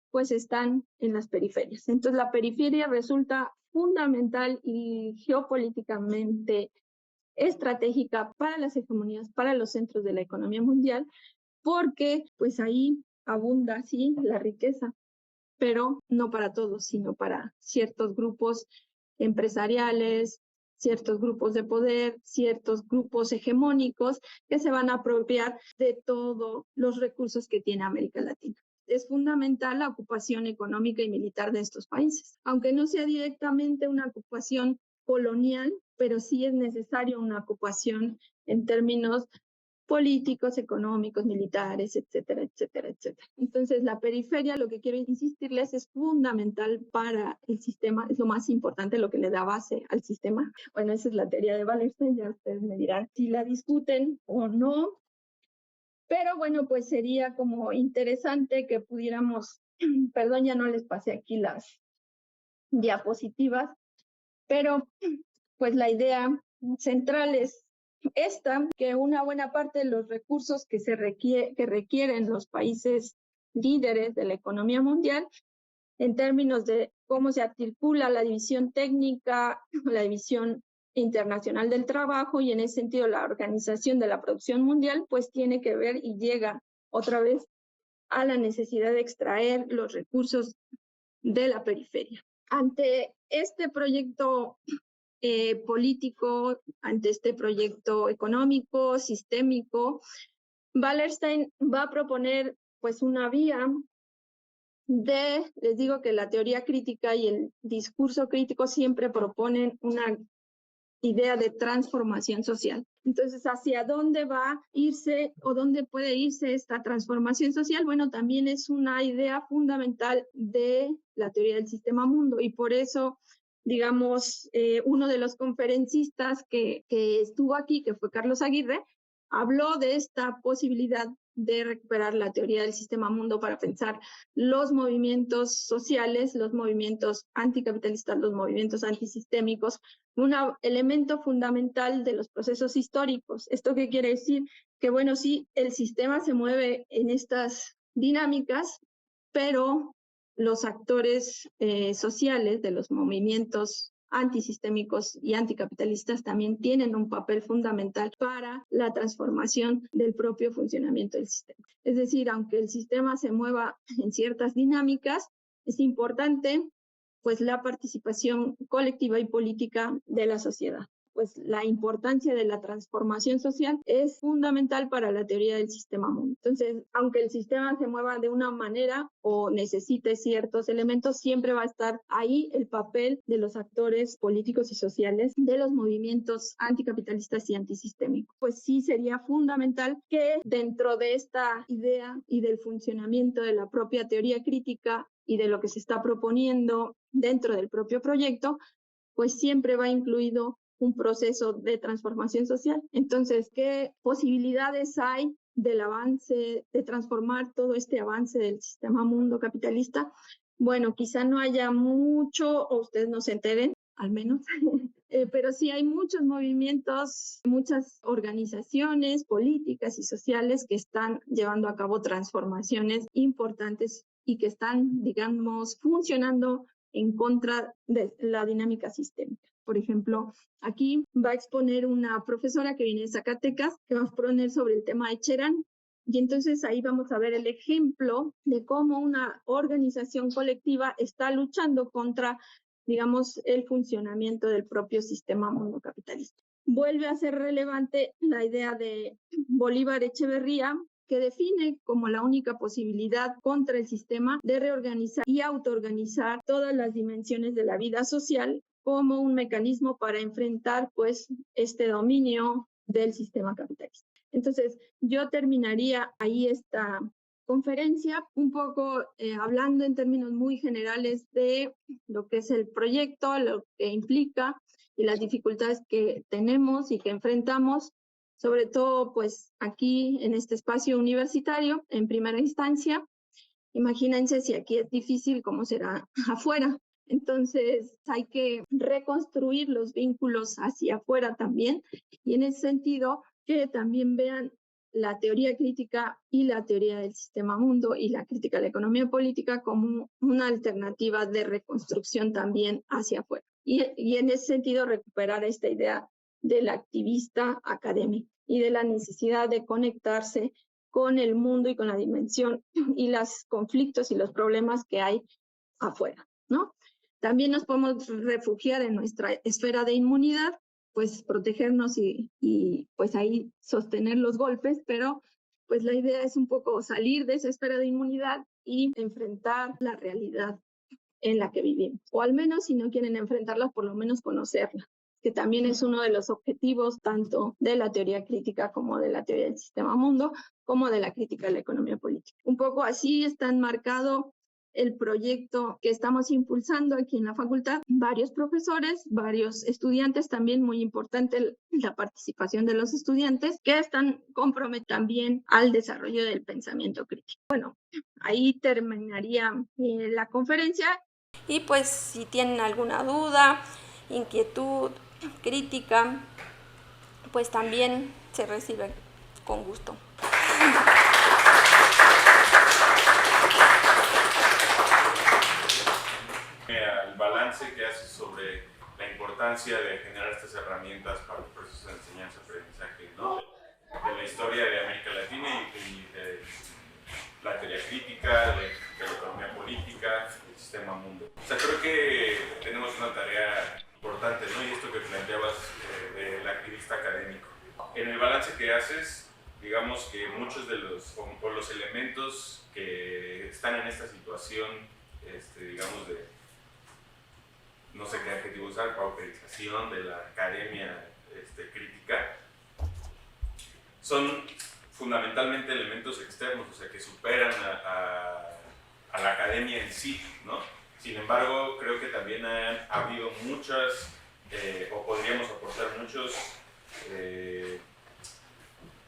pues están en las periferias. Entonces, la periferia resulta fundamental y geopolíticamente estratégica para las hegemonías, para los centros de la economía mundial, porque pues ahí abunda, sí, la riqueza, pero no para todos, sino para ciertos grupos empresariales, ciertos grupos de poder, ciertos grupos hegemónicos que se van a apropiar de todos los recursos que tiene América Latina. Es fundamental la ocupación económica y militar de estos países, aunque no sea directamente una ocupación colonial, pero sí es necesaria una ocupación en términos políticos, económicos, militares, etcétera, etcétera, etcétera. Entonces, la periferia, lo que quiero insistirles, es fundamental para el sistema, es lo más importante, lo que le da base al sistema. Bueno, esa es la teoría de Wallerstein, ya ustedes me dirán si la discuten o no, pero bueno, pues sería como interesante que pudiéramos, perdón, ya no les pasé aquí las diapositivas, pero pues la idea central es esta, que una buena parte de los recursos que requieren los países líderes de la economía mundial, en términos de cómo se articula la división técnica, la división internacional del trabajo y en ese sentido la organización de la producción mundial, pues tiene que ver y llega otra vez a la necesidad de extraer los recursos de la periferia. Ante este proyecto político, ante este proyecto económico, sistémico, Wallerstein va a proponer pues una vía les digo que la teoría crítica y el discurso crítico siempre proponen una idea de transformación social. Entonces, ¿hacia dónde va a irse o dónde puede irse esta transformación social? Bueno, también es una idea fundamental de la teoría del sistema mundo y por eso, digamos, uno de los conferencistas que estuvo aquí, que fue Carlos Aguirre, habló de esta posibilidad de recuperar la teoría del sistema mundo para pensar los movimientos sociales, los movimientos anticapitalistas, los movimientos antisistémicos, un elemento fundamental de los procesos históricos. ¿Esto qué quiere decir? Que bueno, sí, el sistema se mueve en estas dinámicas, pero los actores sociales de los movimientos antisistémicos y anticapitalistas también tienen un papel fundamental para la transformación del propio funcionamiento del sistema. Es decir, aunque el sistema se mueva en ciertas dinámicas, es importante pues la participación colectiva y política de la sociedad. pues la importancia de la transformación social es fundamental para la teoría del sistema mundo. Entonces, aunque el sistema se mueva de una manera o necesite ciertos elementos, siempre va a estar ahí el papel de los actores políticos y sociales de los movimientos anticapitalistas y antisistémicos. Pues sí sería fundamental que dentro de esta idea y del funcionamiento de la propia teoría crítica y de lo que se está proponiendo dentro del propio proyecto, pues siempre va incluido un proceso de transformación social. Entonces, ¿qué posibilidades hay del avance, de transformar todo este avance del sistema mundo capitalista? Bueno, quizá no haya mucho, o ustedes no se enteren, al menos, pero sí hay muchos movimientos, muchas organizaciones políticas y sociales que están llevando a cabo transformaciones importantes y que están, digamos, funcionando en contra de la dinámica sistémica. Por ejemplo, aquí va a exponer una profesora que viene de Zacatecas, que va a exponer sobre el tema de Cherán. Y entonces ahí vamos a ver el ejemplo de cómo una organización colectiva está luchando contra, digamos, el funcionamiento del propio sistema monocapitalista. Vuelve a ser relevante la idea de Bolívar Echeverría, que define como la única posibilidad contra el sistema de reorganizar y autoorganizar todas las dimensiones de la vida social como un mecanismo para enfrentar, pues, este dominio del sistema capitalista. Entonces, yo terminaría ahí esta conferencia un poco hablando en términos muy generales de lo que es el proyecto, lo que implica y las dificultades que tenemos y que enfrentamos, sobre todo pues aquí en este espacio universitario en primera instancia. Imagínense si aquí es difícil, ¿cómo será afuera? Entonces hay que reconstruir los vínculos hacia afuera también, y en ese sentido que también vean la teoría crítica y la teoría del sistema mundo y la crítica a la economía política como una alternativa de reconstrucción también hacia afuera. Y en ese sentido recuperar esta idea del activista académico y de la necesidad de conectarse con el mundo y con la dimensión y los conflictos y los problemas que hay afuera, ¿no? También nos podemos refugiar en nuestra esfera de inmunidad, pues protegernos y pues ahí sostener los golpes, pero pues la idea es un poco salir de esa esfera de inmunidad y enfrentar la realidad en la que vivimos, o al menos si no quieren enfrentarla, por lo menos conocerla, que también es uno de los objetivos tanto de la teoría crítica como de la teoría del sistema mundo, como de la crítica de la economía política. Un poco así está enmarcado el proyecto que estamos impulsando aquí en la facultad, varios profesores, varios estudiantes, también muy importante la participación de los estudiantes que están comprometidos también al desarrollo del pensamiento crítico. Bueno, ahí terminaría la conferencia. Y pues si tienen alguna duda, inquietud, crítica, pues también se recibe con gusto. El balance que hace sobre la importancia de generar estas herramientas para los procesos de enseñanza-aprendizaje, ¿no? De la historia de América Latina y de la teoría crítica, de la economía política, del sistema mundo. O sea, creo que tenemos una tarea importante, ¿no? Y esto que planteabas del activista académico. En el balance que haces, digamos que muchos de los elementos que están en esta situación, digamos, de, no sé qué adjetivo usar, pauperización de la academia crítica, son fundamentalmente elementos externos, o sea, que superan a la academia en sí, ¿no? Sin embargo, creo que también ha habido muchas, o podríamos aportar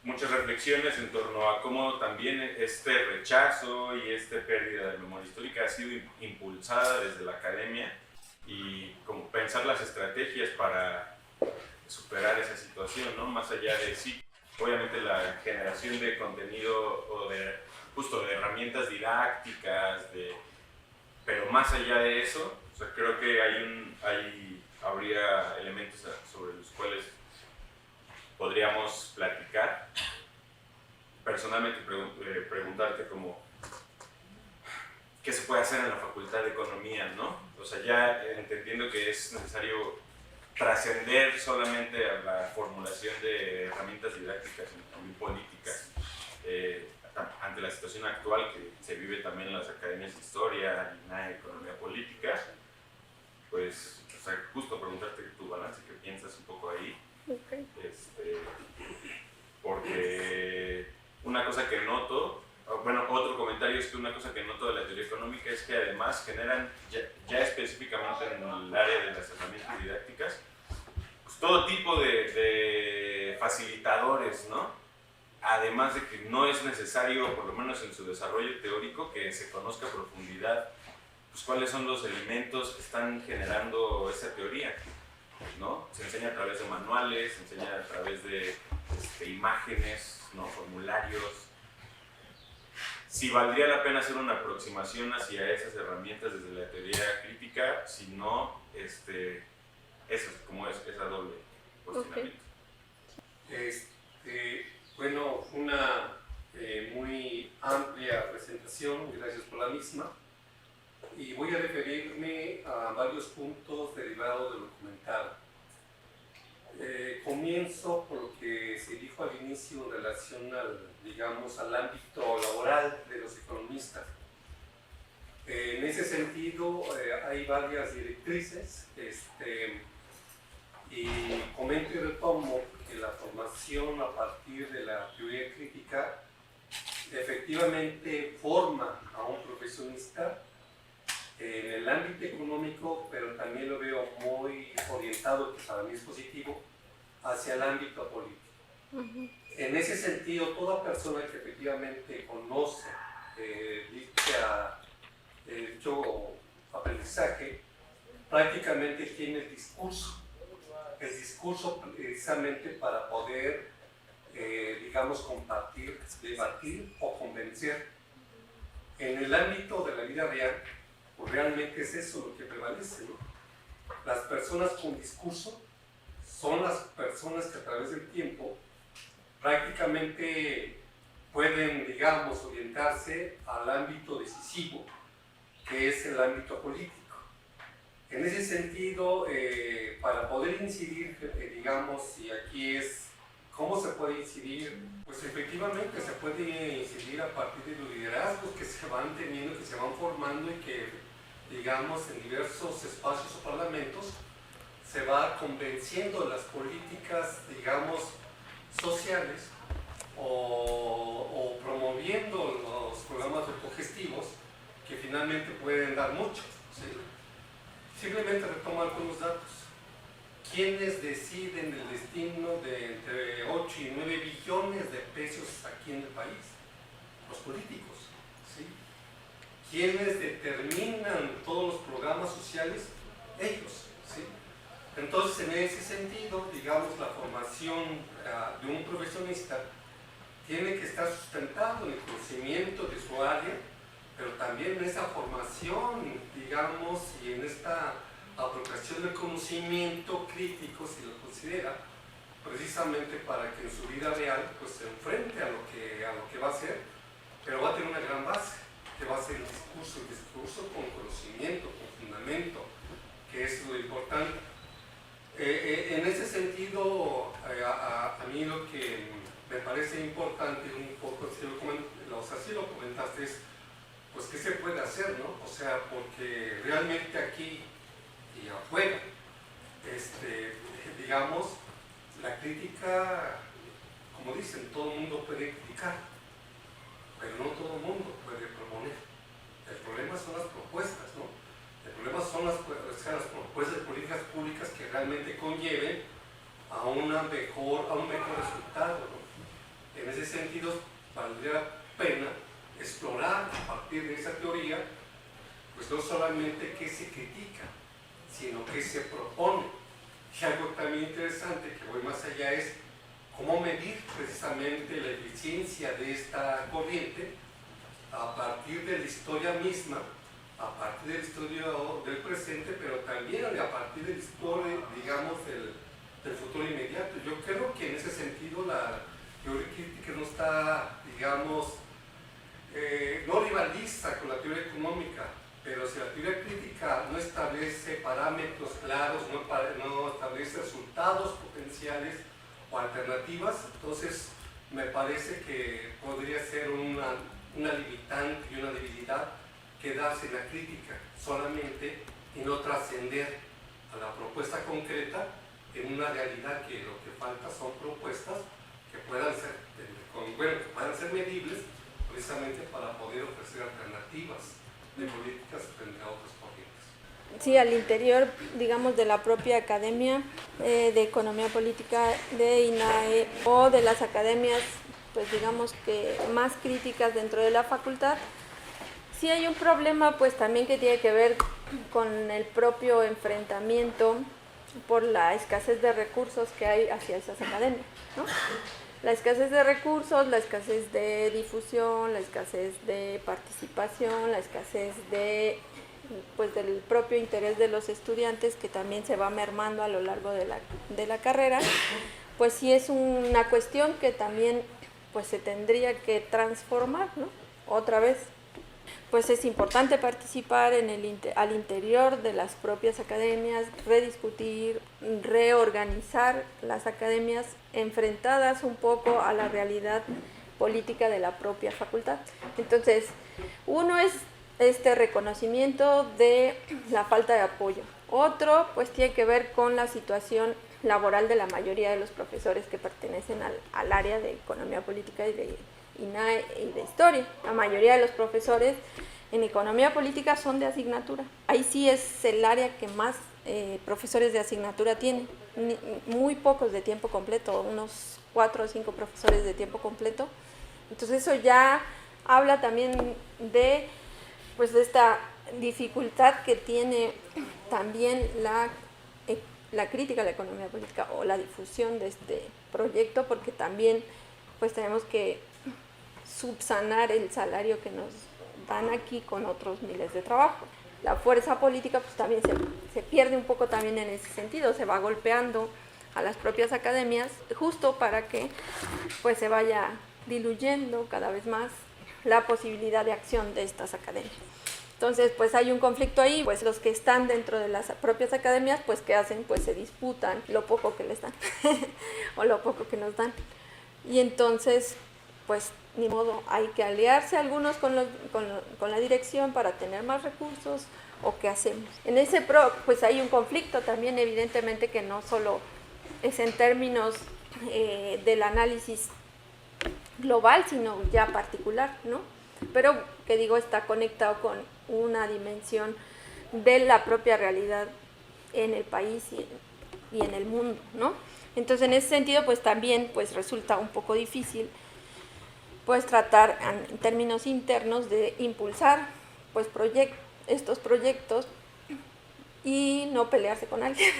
muchas reflexiones en torno a cómo también este rechazo y esta pérdida de memoria histórica ha sido impulsada desde la academia, y como pensar las estrategias para superar esa situación, ¿no? Más allá de sí, obviamente la generación de contenido o de justo de herramientas didácticas, pero más allá de eso, o sea, creo que habría elementos sobre los cuales podríamos platicar. Personalmente preguntarte como qué se puede hacer en la Facultad de Economía, ¿no? O sea, ya entendiendo que es necesario trascender solamente a la formulación de herramientas didácticas y también políticas ante la situación actual que se vive también en las academias de historia, INAE, economía política, pues, o sea, justo preguntarte tu balance, qué piensas un poco ahí. Okay. Porque una cosa que noto, bueno, otro comentario es que una cosa que noto de la teoría económica es que además generan, ya específicamente en el área de las herramientas didácticas, pues todo tipo de facilitadores, ¿no? Además de que no es necesario, por lo menos en su desarrollo teórico, que se conozca a profundidad pues, cuáles son los elementos que están generando esa teoría, ¿no? Se enseña a través de manuales, se enseña a través de imágenes, ¿no? Formularios. Si valdría la pena hacer una aproximación hacia esas herramientas desde la teoría crítica, si no, eso es como esa doble cuestionamiento. Bueno, una muy amplia presentación, gracias por la misma, y voy a referirme a varios puntos derivados de lo comentado. Comienzo por lo que se dijo al inicio en relación al ámbito laboral de los economistas. En ese sentido, hay varias directrices, y comento y retomo que la formación a partir de la teoría crítica efectivamente forma a un profesionista en el ámbito económico, pero también lo veo muy orientado, que para mí es positivo, hacia el ámbito político. En ese sentido, toda persona que efectivamente conoce dicho aprendizaje, prácticamente tiene el discurso precisamente para poder, compartir, debatir o convencer. En el ámbito de la vida real, pues realmente es eso lo que prevalece, ¿no? Las personas con discurso son las personas que a través del tiempo prácticamente pueden, orientarse al ámbito decisivo, que es el ámbito político. En ese sentido, para poder incidir, y aquí es cómo se puede incidir, pues efectivamente se puede incidir a partir de los liderazgos que se van teniendo, que se van formando y que, en diversos espacios o parlamentos se va convenciendo de las políticas, sociales o promoviendo los programas autogestivos que finalmente pueden dar mucho, ¿sí? Simplemente retomo algunos datos. ¿Quiénes deciden el destino de entre 8 y 9 billones de pesos aquí en el país? Los políticos, ¿sí? ¿Quiénes determinan todos los programas sociales? Ellos, ¿sí? Entonces, en ese sentido, la formación de un profesionista tiene que estar sustentado en el conocimiento de su área, pero también en esa formación, y en esta apropiación del conocimiento crítico, si lo considera, precisamente para que en su vida real pues, se enfrente a lo que va a hacer, pero va a tener una gran base, que va a ser el discurso con conocimiento, con fundamento, que es lo importante. En ese sentido, a mí lo que me parece importante, un poco, si lo comentaste, es pues qué se puede hacer, ¿no? O sea, porque realmente aquí y afuera, la crítica, como dicen, todo el mundo puede criticar, pero no todo el mundo puede proponer. El problema son las propuestas, ¿no? El problema son las propuestas de políticas públicas que realmente conlleven a un mejor resultado, ¿no? En ese sentido, valdría la pena explorar a partir de esa teoría, pues no solamente qué se critica, sino qué se propone. Y algo también interesante, que voy más allá, es cómo medir precisamente la eficiencia de esta corriente a partir de la historia misma, a partir de la historia del presente, pero también a partir de la historia, del futuro inmediato. Yo creo que en ese sentido la teoría crítica no está, no rivaliza con la teoría económica, pero si la teoría crítica no establece parámetros claros, no establece resultados potenciales o alternativas. Entonces me parece que podría ser una limitante y una debilidad quedarse en la crítica solamente y no trascender a la propuesta concreta en una realidad que lo que falta son propuestas que puedan ser medibles precisamente para poder ofrecer alternativas de políticas frente a otras corrientes. Sí, al interior, digamos, de la propia academia de economía política de INAE o de las academias, pues digamos que más críticas dentro de la facultad, sí hay un problema pues también que tiene que ver con el propio enfrentamiento por la escasez de recursos que hay hacia esas academias, ¿no? La escasez de recursos, la escasez de difusión, la escasez de participación, la escasez de, pues, del propio interés de los estudiantes, que también se va mermando a lo largo de la carrera, pues sí es una cuestión que también pues se tendría que transformar, ¿no? Otra vez. Pues es importante participar al interior de las propias academias, rediscutir, reorganizar las academias enfrentadas un poco a la realidad política de la propia facultad. Entonces, uno es este reconocimiento de la falta de apoyo. Otro, pues tiene que ver con la situación laboral de la mayoría de los profesores que pertenecen al área de economía política y de INAE y de historia. La mayoría de los profesores en economía política son de asignatura. Ahí sí es el área que más profesores de asignatura tiene. Muy pocos de tiempo completo, unos 4 o 5 profesores de tiempo completo. Entonces eso ya habla también de, pues, de esta dificultad que tiene también la crítica a la economía política o la difusión de este proyecto, porque también pues tenemos que subsanar el salario que nos dan aquí con otros miles de trabajos. La fuerza política pues también se pierde un poco también en ese sentido, se va golpeando a las propias academias justo para que pues se vaya diluyendo cada vez más la posibilidad de acción de estas academias. Entonces pues hay un conflicto ahí, pues los que están dentro de las propias academias pues ¿qué hacen? Pues se disputan lo poco que les dan o lo poco que nos dan. Y entonces pues ni modo, hay que aliarse algunos con la dirección para tener más recursos, o qué hacemos. En ese pues hay un conflicto también, evidentemente, que no solo es en términos del análisis global, sino ya particular, ¿no? Pero que digo, está conectado con una dimensión de la propia realidad en el país y en el mundo, ¿no? Entonces en ese sentido pues también pues resulta un poco difícil pues tratar en términos internos de impulsar pues estos proyectos y no pelearse con alguien,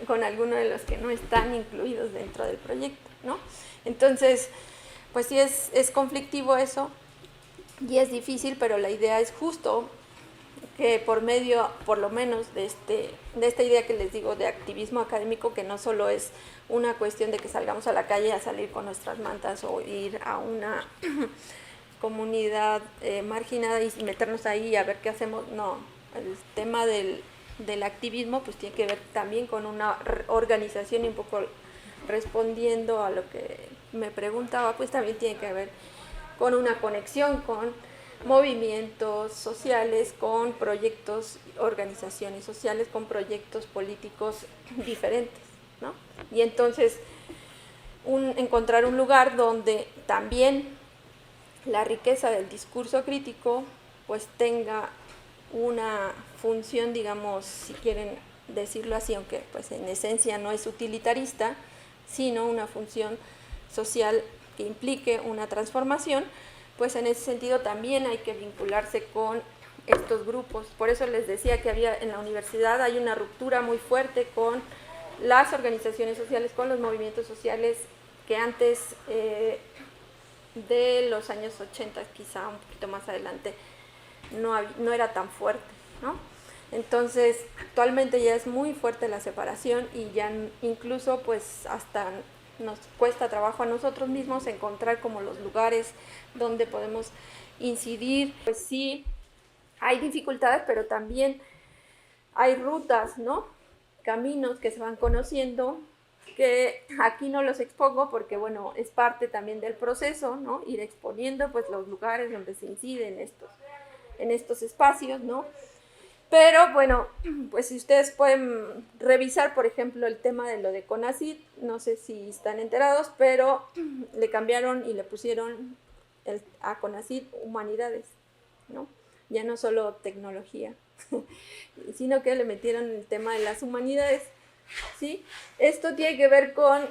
con alguno de los que no están incluidos dentro del proyecto, ¿no? Entonces, pues sí es conflictivo eso y es difícil, pero la idea es justo que por medio, por lo menos, de esta idea que les digo de activismo académico, que no solo es una cuestión de que salgamos a la calle a salir con nuestras mantas o ir a una comunidad marginada y meternos ahí a ver qué hacemos, no, el tema del activismo pues tiene que ver también con una organización, y un poco respondiendo a lo que me preguntaba, pues también tiene que ver con una conexión con movimientos sociales, con proyectos, organizaciones sociales, con proyectos políticos diferentes, ¿no? Y entonces encontrar un lugar donde también la riqueza del discurso crítico pues tenga una función, digamos, si quieren decirlo así, aunque pues en esencia no es utilitarista, sino una función social que implique una transformación, pues en ese sentido también hay que vincularse con estos grupos. Por eso les decía que en la universidad hay una ruptura muy fuerte con las organizaciones sociales, con los movimientos sociales que antes de los años 80, quizá un poquito más adelante, no era tan fuerte, ¿no? Entonces, actualmente ya es muy fuerte la separación y ya incluso pues hasta nos cuesta trabajo a nosotros mismos encontrar como los lugares donde podemos incidir. Pues sí, hay dificultades, pero también hay rutas, ¿no? Caminos que se van conociendo que aquí no los expongo porque, bueno, es parte también del proceso, ¿no? Ir exponiendo, pues, los lugares donde se incide en estos espacios, ¿no? Pero, bueno, pues si ustedes pueden revisar, por ejemplo, el tema de lo de CONACYT, no sé si están enterados, pero le cambiaron y le pusieron a CONACYT Humanidades, ¿no? Ya no solo tecnología, sino que le metieron el tema de las humanidades, ¿sí? Esto tiene que ver con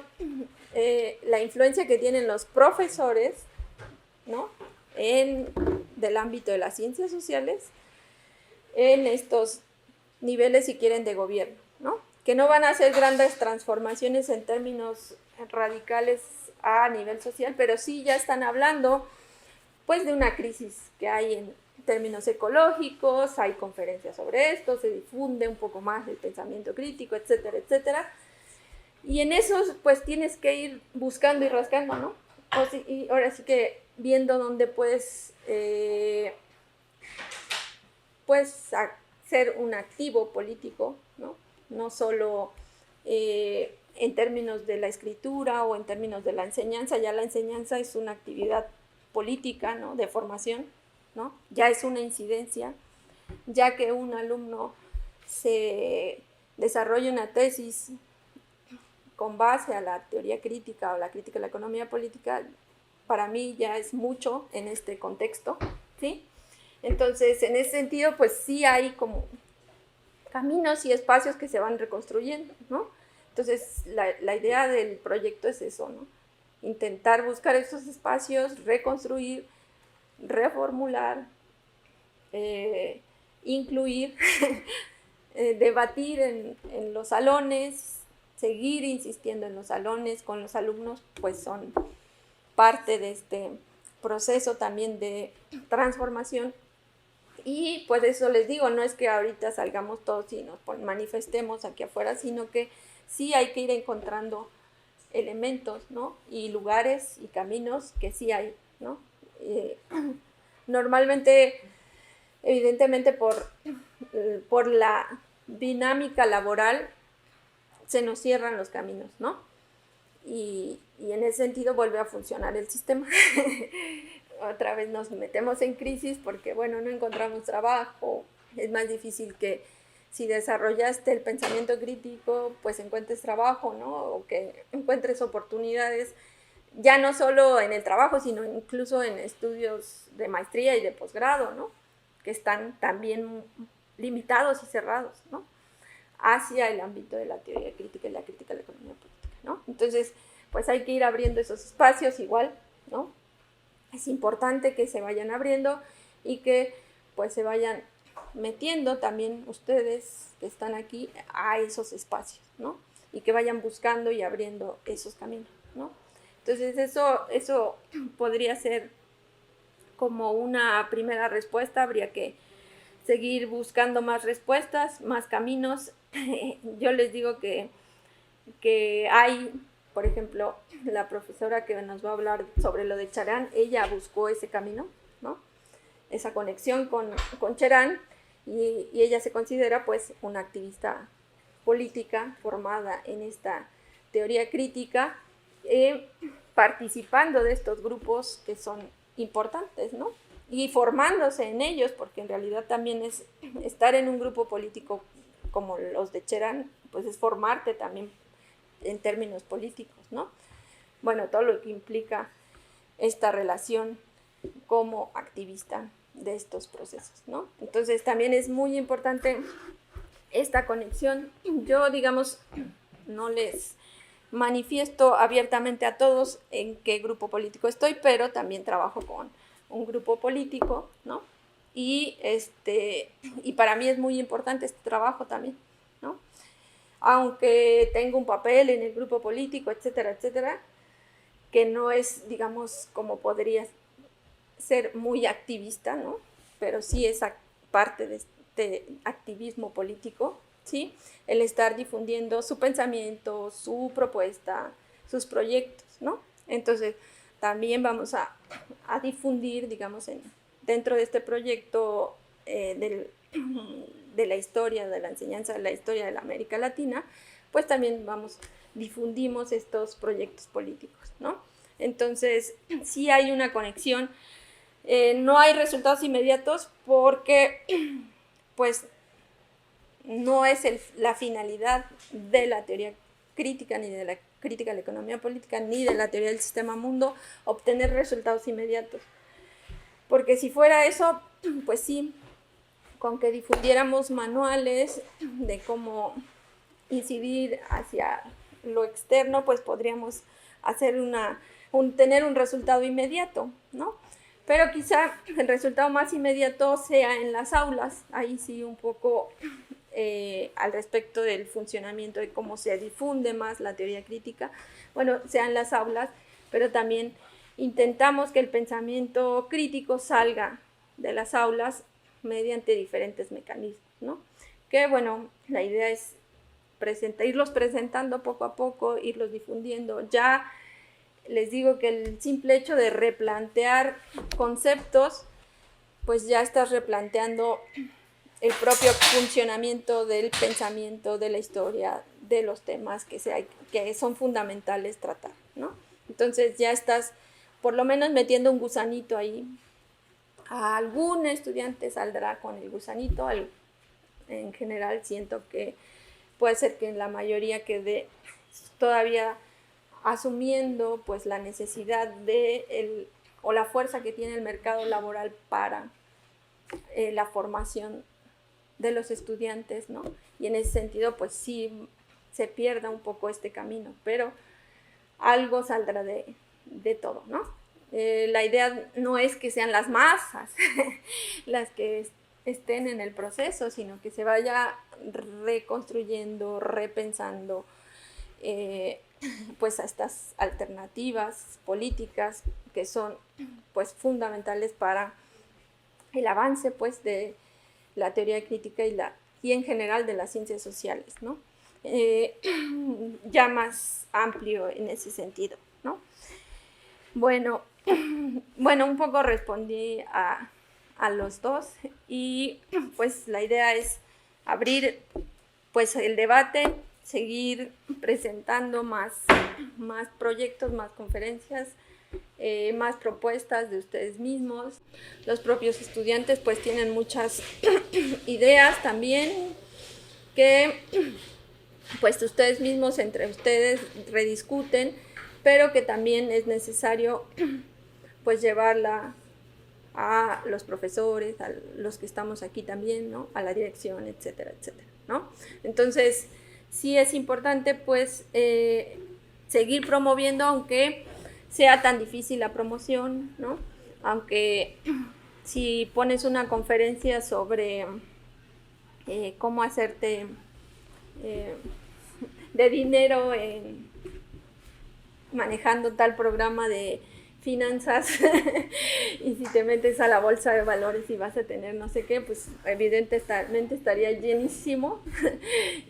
la influencia que tienen los profesores, ¿no? Del ámbito de las ciencias sociales, en estos niveles, si quieren, de gobierno, ¿no? Que no van a hacer grandes transformaciones en términos radicales a nivel social, pero sí ya están hablando, pues, de una crisis que hay en términos ecológicos, hay conferencias sobre esto, se difunde un poco más el pensamiento crítico, etcétera, etcétera. Y en eso, pues, tienes que ir buscando y rascando, ¿no? Y ahora sí que viendo dónde puedes ser un activo político, ¿no? No solo en términos de la escritura o en términos de la enseñanza, ya la enseñanza es una actividad política, ¿no? De formación, ¿no? Ya es una incidencia, ya que un alumno se desarrolla una tesis con base a la teoría crítica o la crítica de la economía política, para mí ya es mucho en este contexto, ¿sí? Entonces, en ese sentido, pues sí hay como caminos y espacios que se van reconstruyendo, ¿no? Entonces, la idea del proyecto es eso, ¿no? Intentar buscar esos espacios, reconstruir, reformular, incluir, debatir en los salones, seguir insistiendo en los salones con los alumnos, pues son parte de este proceso también de transformación. Y pues eso les digo, no es que ahorita salgamos todos y nos manifestemos aquí afuera, sino que sí hay que ir encontrando elementos, ¿no? Y lugares y caminos que sí hay, ¿no? Normalmente, evidentemente por la dinámica laboral, se nos cierran los caminos, ¿no? Y en ese sentido vuelve a funcionar el sistema. Otra vez nos metemos en crisis porque, bueno, no encontramos trabajo, es más difícil que si desarrollaste el pensamiento crítico, pues encuentres trabajo, ¿no? O que encuentres oportunidades, ya no solo en el trabajo, sino incluso en estudios de maestría y de posgrado, ¿no? Que están también limitados y cerrados, ¿no? Hacia el ámbito de la teoría crítica y la crítica de la economía política, ¿no? Entonces, pues hay que ir abriendo esos espacios igual, ¿no? Es importante que se vayan abriendo y que pues se vayan metiendo también ustedes que están aquí a esos espacios, ¿no? Y que vayan buscando y abriendo esos caminos, ¿no? Entonces eso podría ser como una primera respuesta. Habría que seguir buscando más respuestas, más caminos. Yo les digo que hay, por ejemplo, la profesora que nos va a hablar sobre lo de Cherán, ella buscó ese camino, ¿no? Esa conexión con Cherán, y ella se considera pues una activista política formada en esta teoría crítica, participando de estos grupos que son importantes, ¿no? Y formándose en ellos, porque en realidad también es estar en un grupo político como los de Cherán, pues es formarte también en términos políticos, ¿no? Bueno, todo lo que implica esta relación como activista de estos procesos, ¿no? Entonces también es muy importante esta conexión. Yo, digamos, no les manifiesto abiertamente a todos en qué grupo político estoy, pero también trabajo con un grupo político, ¿no? Y para mí es muy importante este trabajo también, ¿no? Aunque tengo un papel en el grupo político, etcétera, etcétera, que no es, digamos, como podría ser muy activista, ¿no? Pero sí es parte de este activismo político, ¿sí? El estar difundiendo su pensamiento, su propuesta, sus proyectos, ¿no? Entonces, también vamos a difundir, digamos, dentro de este proyecto de la historia, de la enseñanza de la historia de la América Latina, pues también difundimos estos proyectos políticos, ¿no? Entonces, sí hay una conexión. No hay resultados inmediatos porque, pues, no es la finalidad de la teoría crítica, ni de la crítica de la economía política, ni de la teoría del sistema mundo, obtener resultados inmediatos. Porque si fuera eso, pues sí, con que difundiéramos manuales de cómo incidir hacia lo externo, pues podríamos hacer tener un resultado inmediato, ¿no? Pero quizá el resultado más inmediato sea en las aulas, ahí sí un poco al respecto del funcionamiento de cómo se difunde más la teoría crítica, bueno, sea en las aulas, pero también intentamos que el pensamiento crítico salga de las aulas mediante diferentes mecanismos, ¿no? Que bueno, la idea es irlos presentando poco a poco, irlos difundiendo. Ya les digo que el simple hecho de replantear conceptos, pues ya estás replanteando el propio funcionamiento del pensamiento, de la historia, de los temas que son fundamentales tratar, ¿no? Entonces ya estás por lo menos metiendo un gusanito ahí. A algún estudiante saldrá con el gusanito, en general siento que puede ser que en la mayoría quede todavía asumiendo pues la necesidad o la fuerza que tiene el mercado laboral para la formación de los estudiantes, ¿no? Y en ese sentido pues sí se pierda un poco este camino, pero algo saldrá de todo, ¿no? La idea no es que sean las masas las que estén en el proceso, sino que se vaya reconstruyendo, repensando pues a estas alternativas políticas que son pues fundamentales para el avance pues de la teoría crítica y en general de las ciencias sociales, ¿no? Ya más amplio en ese sentido, ¿no? Bueno, un poco respondí a los dos y pues la idea es abrir pues el debate, seguir presentando más proyectos, más conferencias, más propuestas de ustedes mismos. Los propios estudiantes pues tienen muchas ideas también que pues ustedes mismos entre ustedes rediscuten, pero que también es necesario pues llevarla a los profesores, a los que estamos aquí también, ¿no? A la dirección, etcétera, etcétera, ¿no? Entonces, sí es importante pues seguir promoviendo, aunque sea tan difícil la promoción, ¿no? Aunque si pones una conferencia sobre cómo hacerte de dinero manejando tal programa de finanzas y si te metes a la bolsa de valores y vas a tener no sé qué, pues evidentemente estaría llenísimo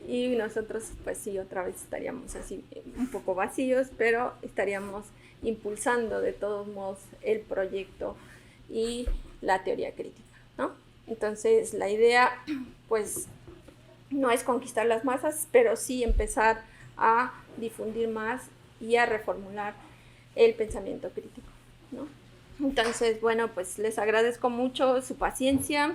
y nosotros pues sí, otra vez estaríamos así un poco vacíos, pero estaríamos impulsando de todos modos el proyecto y la teoría crítica, ¿no? Entonces la idea pues no es conquistar las masas, pero sí empezar a difundir más y a reformular el pensamiento crítico, ¿no? Entonces, bueno, pues les agradezco mucho su paciencia,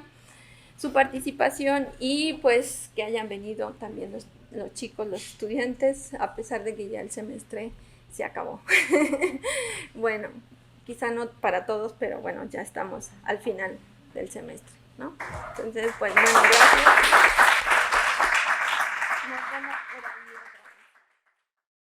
su participación y pues que hayan venido también los chicos, los estudiantes, a pesar de que ya el semestre se acabó. Bueno, quizá no para todos, pero bueno, ya estamos al final del semestre, ¿no? Entonces, pues bueno, gracias.